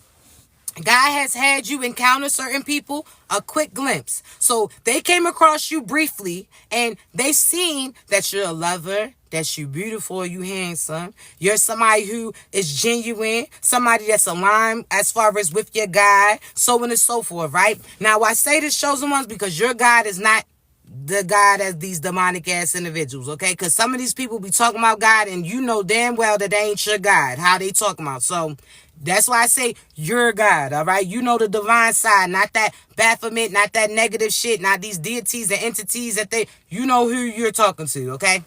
God has had you encounter certain people a quick glimpse. So they came across you briefly and they seen that you're a lover, that you beautiful, you handsome. You're somebody who is genuine, somebody that's aligned as far as with your God, so on and so forth, right? Now I say this, chosen ones, because your God is not the God as these demonic ass individuals, okay? Because some of these people be talking about God and you know damn well that they ain't your God, how they talking about. So that's why I say your God, all right? You know the divine side, not that Baphomet, not that negative shit, not these deities and entities you know who you're talking to, okay?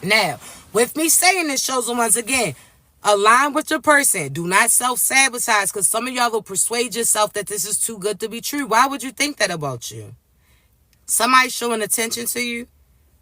Now, with me saying this, chosen once again, align with your person. Do not self-sabotage, because some of y'all will persuade yourself that this is too good to be true. Why would you think that about you? Somebody showing attention to you,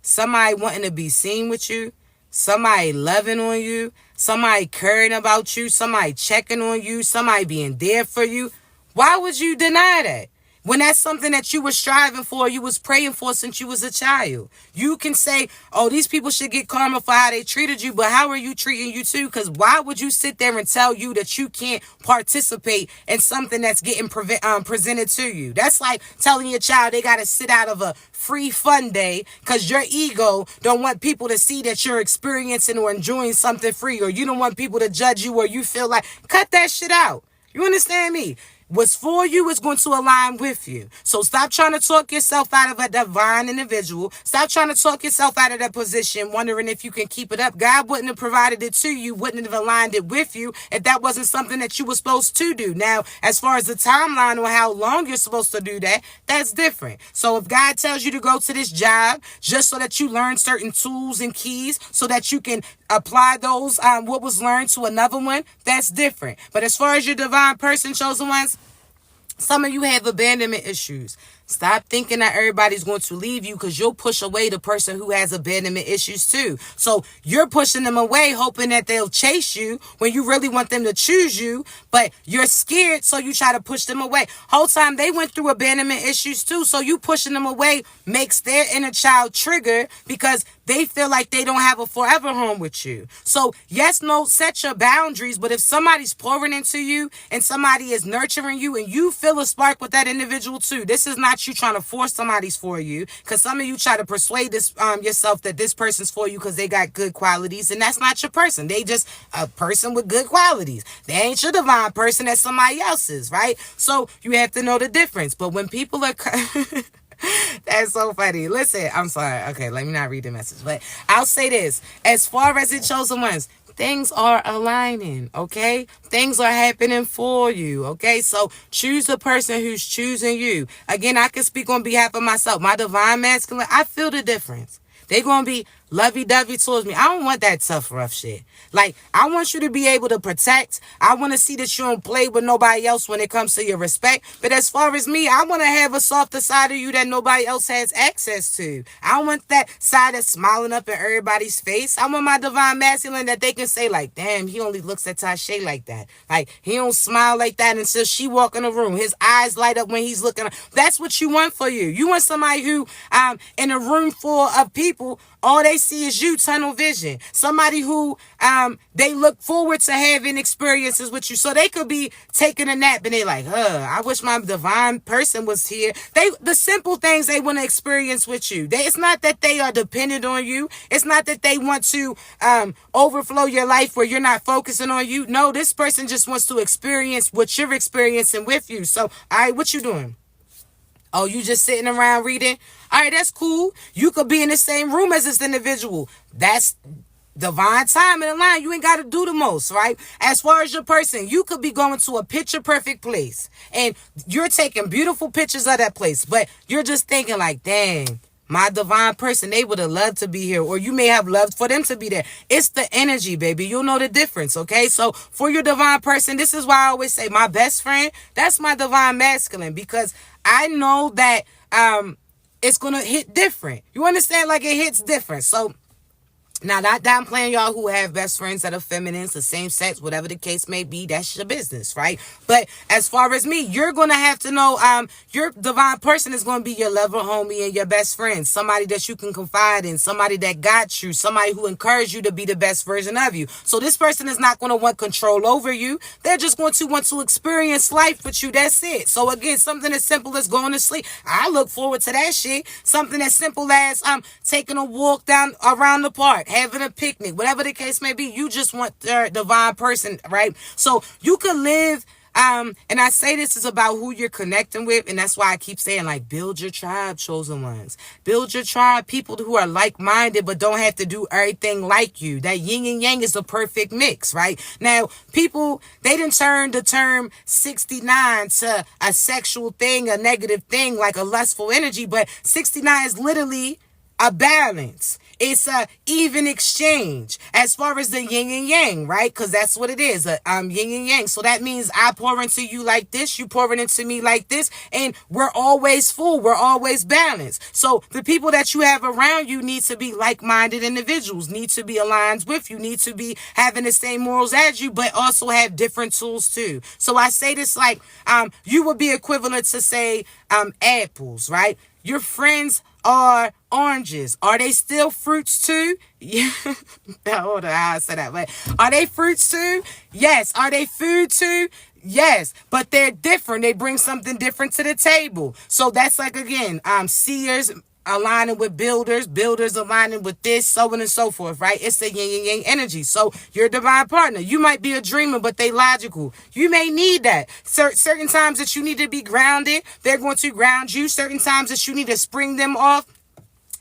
somebody wanting to be seen with you, somebody loving on you, somebody caring about you, somebody checking on you, somebody being there for you. Why would you deny that? When that's something that you were striving for, you was praying for since you was a child. You can say, oh, these people should get karma for how they treated you, but how are you treating you too? Because why would you sit there and tell you that you can't participate in something that's getting presented to you? That's like telling your child they got to sit out of a free fun day because your ego don't want people to see that you're experiencing or enjoying something free, or you don't want people to judge you, or you feel like, cut that shit out. You understand me? What's for you is going to align with you. So stop trying to talk yourself out of a divine individual. Stop trying to talk yourself out of that position, wondering if you can keep it up. God wouldn't have provided it to you, wouldn't have aligned it with you if that wasn't something that you were supposed to do. Now, as far as the timeline or how long you're supposed to do that, that's different. So if God tells you to go to this job just so that you learn certain tools and keys so that you can apply those, what was learned to another one, that's different. But as far as your divine person, chosen ones, some of you have abandonment issues. Stop thinking that everybody's going to leave you, because you'll push away the person who has abandonment issues too. So you're pushing them away, hoping that they'll chase you when you really want them to choose you, but you're scared, so you try to push them away. Whole time they went through abandonment issues too, so you pushing them away makes their inner child trigger because they feel like they don't have a forever home with you. So yes, no, set your boundaries, but if somebody's pouring into you and somebody is nurturing you and you feel a spark with that individual too, this is not you trying to force somebody's for you, because some of you try to persuade this yourself that this person's for you because they got good qualities, and that's not your person. They just a person with good qualities. They ain't your divine person, that's somebody else's, right? So you have to know the difference. But when people are that's so funny. Listen, I'm sorry. Okay, let me not read the message, but I'll say this. As far as the chosen ones, things are aligning, okay? Things are happening for you, okay? So choose the person who's choosing you. Again, I can speak on behalf of myself. My divine masculine, I feel the difference. They're going to be lovey-dovey towards me. I don't want that tough, rough shit. Like, I want you to be able to protect. I want to see that you don't play with nobody else when it comes to your respect. But as far as me, I want to have a softer side of you that nobody else has access to. I don't want that side that's smiling up in everybody's face. I want my divine masculine that they can say, like, damn, he only looks at Tasha like that. Like, he don't smile like that until she walk in the room. His eyes light up when he's looking. That's what you want for you. You want somebody who, in a room full of people, all they might see is you, tunnel vision. Somebody who they look forward to having experiences with you. So they could be taking a nap and they like, I wish my divine person was here. The simple things they want to experience with you. It's not that they are dependent on you. It's not that they want to overflow your life where you're not focusing on you. No, this person just wants to experience what you're experiencing with you. So, all right, what you doing? Oh, you just sitting around reading? All right, that's cool. You could be in the same room as this individual. That's divine time in the line. You ain't got to do the most, right? As far as your person, you could be going to a picture perfect place and you're taking beautiful pictures of that place, but you're just thinking like, dang, my divine person, they would have loved to be here, or you may have loved for them to be there. It's the energy, baby. You'll know the difference, okay? So for your divine person, this is why I always say my best friend, that's my divine masculine, because I know that it's going to hit different. You understand? Like, it hits different. So now, not downplaying y'all who have best friends that are feminines, the same sex, whatever the case may be, that's your business, right? But as far as me, you're going to have to know your divine person is going to be your lover, homie, and your best friend. Somebody that you can confide in, somebody that got you, somebody who encouraged you to be the best version of you. So this person is not going to want control over you. They're just going to want to experience life with you. That's it. So again, something as simple as going to sleep. I look forward to that shit. Something as simple as taking a walk down around the park, having a picnic, whatever the case may be. You just want their divine person, right? So you could live, and I say this is about who you're connecting with, and that's why I keep saying, like, build your tribe, chosen ones. Build your tribe, people who are like-minded but don't have to do everything like you. That yin and yang is the perfect mix, right? Now, people, they didn't turn the term 69 to a sexual thing, a negative thing, like a lustful energy, but 69 is literally a balance. It's a even exchange as far as the yin and yang, right? Because that's what it is, yin and yang. So that means I pour into you like this, you pour it into me like this, and we're always full, we're always balanced. So the people that you have around you need to be like-minded individuals, need to be aligned with you, need to be having the same morals as you, but also have different tools too. So I say this like, you would be equivalent to say, apples, right? Your friends are oranges. Are they still fruits too? Yeah. Hold on, how I say that. But are they fruits too? Yes. Are they food too? Yes. But they're different. They bring something different to the table. So that's like, again, seers aligning with builders, builders aligning with this, so on and so forth, right? It's the yin and yang energy. So your divine partner, you might be a dreamer, but they logical. You may need that. Certain times that you need to be grounded, they're going to ground you. Certain times that you need to spring them off,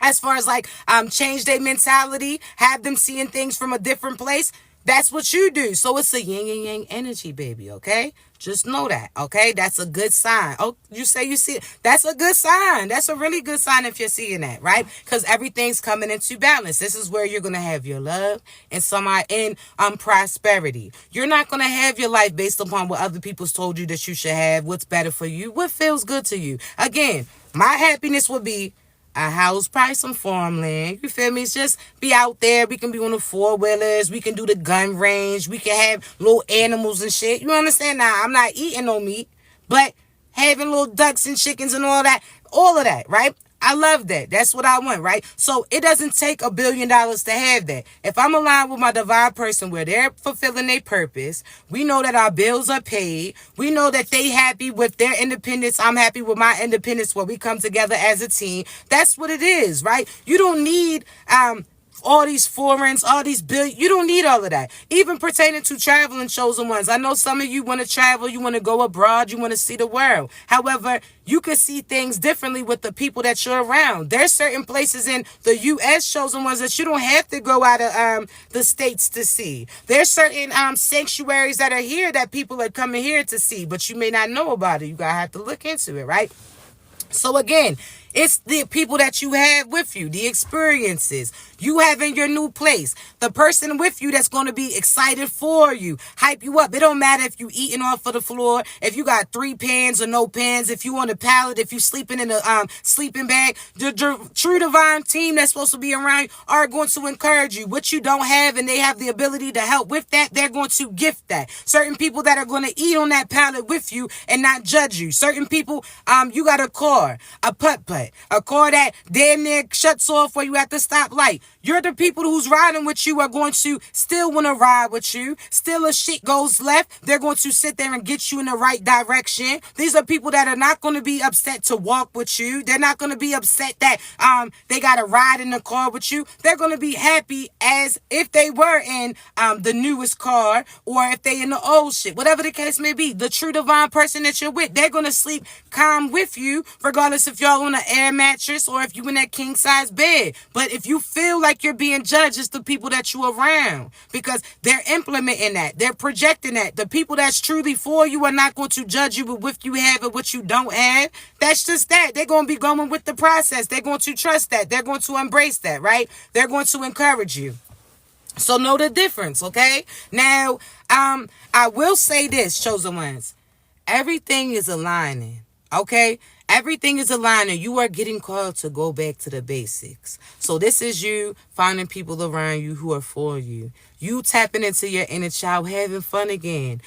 as far as like change their mentality, have them seeing things from a different place. That's what you do. So it's a yin and yang energy, baby, okay? Just know that, okay? That's a good sign. Oh, you say you see it. That's a good sign. That's a really good sign if you're seeing that, right? Because everything's coming into balance. This is where you're going to have your love and prosperity. You're not going to have your life based upon what other people's told you that you should have, what's better for you, what feels good to you. Again, my happiness would be a house, probably some farmland. You feel me? It's just be out there. We can be on the four-wheelers. We can do the gun range. We can have little animals and shit. You understand? Now, I'm not eating no meat, but having little ducks and chickens and all of that, right? I love that. That's what I want, right? So it doesn't take $1 billion to have that. If I'm aligned with my divine person where they're fulfilling their purpose, we know that our bills are paid. We know that they happy with their independence. I'm happy with my independence where we come together as a team. That's what it is, right? You don't need all these foreigns, all these billions. You don't need all of that. Even pertaining to traveling, chosen ones. I know some of you want to travel, you want to go abroad, you want to see the world. However, you can see things differently with the people that you're around. There's certain places in the U.S., chosen ones, that you don't have to go out of the states to see. There's certain sanctuaries that are here that people are coming here to see, but you may not know about it. You gotta have to look into it, right? So again, it's the people that you have with you, the experiences you have in your new place, the person with you that's going to be excited for you, hype you up. It don't matter if you eating off of the floor, if you got 3 pans or no pans, if you on a pallet, if you sleeping in a sleeping bag. The true divine team that's supposed to be around you are going to encourage you. What you don't have and they have the ability to help with that, they're going to gift that. Certain people that are going to eat on that pallet with you and not judge you. Certain people, you got a car, a putt-putt, a car that damn near shuts off where you at the stoplight. You're the people who's riding with you are going to still want to ride with you. Still if shit goes left, they're going to sit there and get you in the right direction. These are people that are not going to be upset to walk with you. They're not going to be upset that they got to ride in the car with you. They're going to be happy as if they were in the newest car, or if they in the old shit. Whatever the case may be, the true divine person that you're with, they're going to sleep calm with you, regardless if y'all on an air mattress or if you in that king size bed. But if you feel like you're being judged, it's the people that you around, because they're implementing that. They're projecting that. The people that's truly for you are not going to judge you with what you have and what you don't have. That's just that. They're going to be going with the process. They're going to trust that. They're going to embrace that, right? They're going to encourage you. So know the difference, okay? Now, I will say this, chosen ones. Everything is aligning, okay? Everything is aligning. You are getting called to go back to the basics. So this is you finding people around you who are for you. You tapping into your inner child, having fun again.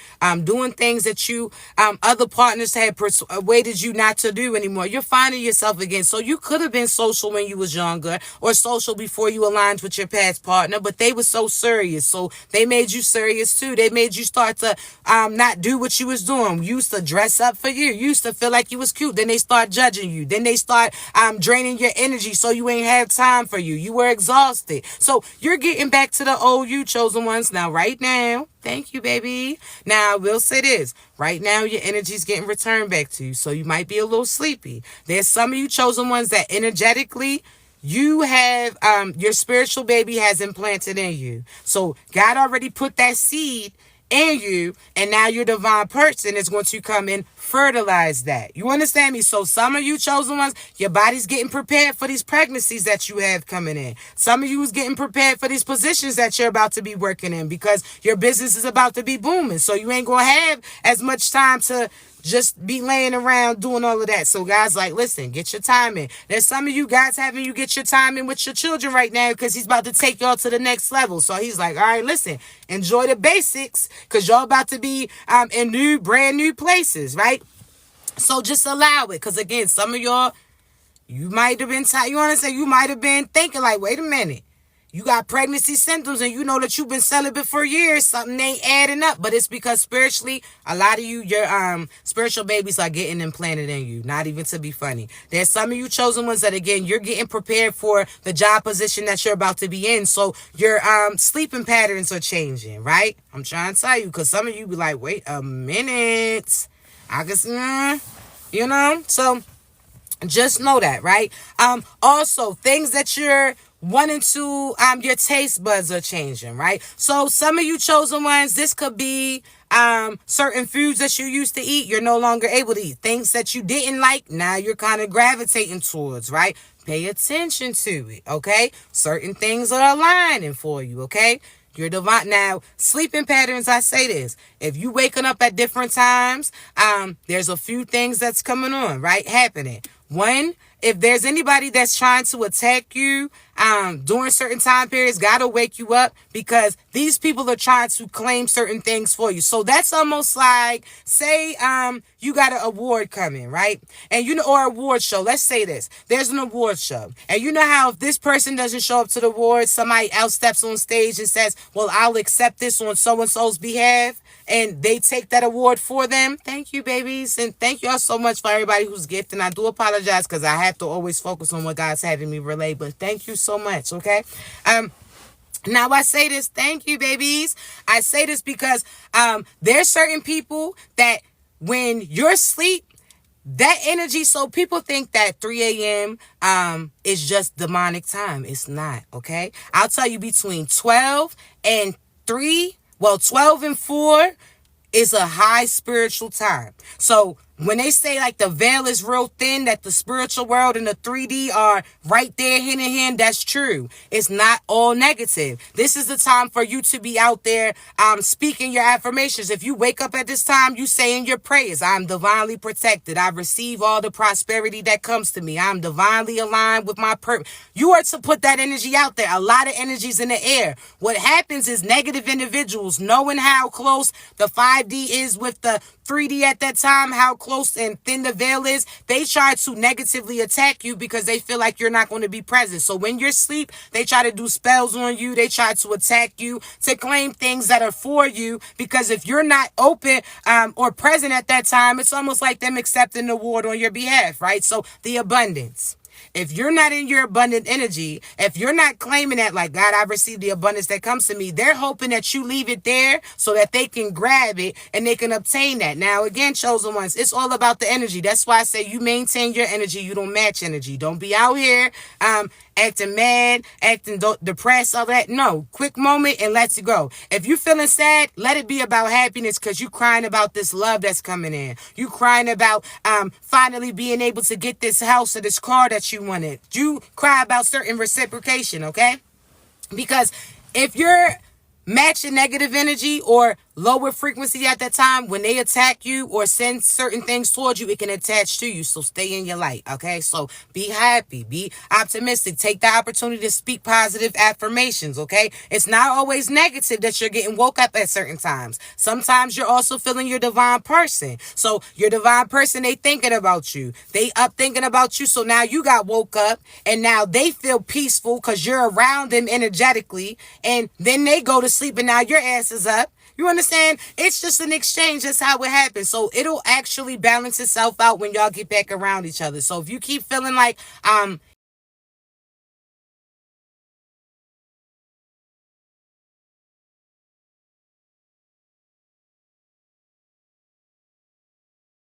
Doing things that you other partners had persuaded you not to do anymore. You're finding yourself again. So you could have been social when you was younger, or social before you aligned with your past partner, but they were so serious. So they made you serious too. They made you start to not do what you was doing. You used to dress up for you. You used to feel like you was cute. Then they start judging you. Then they start draining your energy, so you ain't have time for you. You were exhausted. So you're getting back to the old you, chosen ones. Now, right now, thank you, baby. Now, I will say this. Right now, your energy's getting returned back to you, so you might be a little sleepy. There's some of you chosen ones that energetically, you have, your spiritual baby has implanted in you. So God already put that seed in you, and now your divine person is going to come and fertilize that. You understand me? So some of you chosen ones, your body's getting prepared for these pregnancies that you have coming in. Some of you is getting prepared for these positions that you're about to be working in, because your business is about to be booming. So you ain't going to have as much time to just be laying around doing all of that. So God's like, listen, get your time in. There's some of you guys having you get your time in with your children right now, because he's about to take y'all to the next level. So he's like, all right, listen, enjoy the basics, because y'all about to be in brand new places, right? So just allow it, because again, some of y'all, you might have been you understand, you might have been thinking like, wait a minute, you got pregnancy symptoms and you know that you've been celibate for years. Something ain't adding up. But it's because spiritually, a lot of you, your spiritual babies are getting implanted in you. Not even to be funny. There's some of you chosen ones that, again, you're getting prepared for the job position that you're about to be in. So your sleeping patterns are changing, right? I'm trying to tell you, because some of you be like, wait a minute. I guess, you know? So just know that, right? Also, things that you're wanting to, your taste buds are changing, right? So some of you chosen ones, this could be certain foods that you used to eat, you're no longer able to eat. Things that you didn't like, now you're kind of gravitating towards, right? Pay attention to it, okay? Certain things are aligning for you, okay? You're divine. Now, sleeping patterns, I say this. If you waking up at different times, there's a few things that's coming on, right? Happening. One, if there's anybody that's trying to attack you during certain time periods, gotta wake you up, because these people are trying to claim certain things for you. So that's almost like, say you got an award coming, right? And you know, or award show. Let's say this. There's an award show. And you know how if this person doesn't show up to the award, somebody else steps on stage and says, well, I'll accept this on so-and-so's behalf, and they take that award for them. Thank you, babies. And thank y'all so much for everybody who's gifting. I do apologize, because I have to always focus on what God's having me relay. But thank you so much, okay? Now I say this, thank you, babies. I say this because there's certain people that when you're asleep, that energy, so people think that 3 a.m. Is just demonic time. It's not, okay? I'll tell you, between 12 and 3, well, 12 and 4 is a high spiritual time. So when they say like the veil is real thin, that the spiritual world and the 3D are right there hand in hand, that's true. It's not all negative. This is the time for you to be out there speaking your affirmations. If you wake up at this time, you saying your prayers. I'm divinely protected. I receive all the prosperity that comes to me. I'm divinely aligned with my purpose. You are to put that energy out there. A lot of energies in the air. What happens is negative individuals, knowing how close the 5D is with the 3D at that time, how close close and thin the veil is, they try to negatively attack you because they feel like you're not going to be present. So when you're asleep, they try to do spells on you. They try to attack you, to claim things that are for you, because if you're not open or present at that time, it's almost like them accepting the award on your behalf, right? So the abundance. If you're not in your abundant energy, if you're not claiming that, like, God, I received the abundance that comes to me, they're hoping that you leave it there so that they can grab it and they can obtain that. Now, again, chosen ones, it's all about the energy. That's why I say you maintain your energy. You don't match energy. Don't be out here acting mad, acting depressed, all that. No, quick moment and let's go. If you're feeling sad, let it be about happiness, because you crying about this love that's coming in. You crying about finally being able to get this house or this car that you wanted. You cry about certain reciprocation, okay? Because if you're matching negative energy or lower frequency at that time, when they attack you or send certain things towards you, it can attach to you. So stay in your light, okay? So be happy, be optimistic, take the opportunity to speak positive affirmations, okay? It's not always negative that you're getting woke up at certain times. Sometimes you're also feeling your divine person. So your divine person, they thinking about you. They up thinking about you. So now you got woke up and now they feel peaceful because you're around them energetically, and then they go to sleep and now your ass is up. You understand? It's just an exchange. That's how it happens. So it'll actually balance itself out when y'all get back around each other. So if you keep feeling like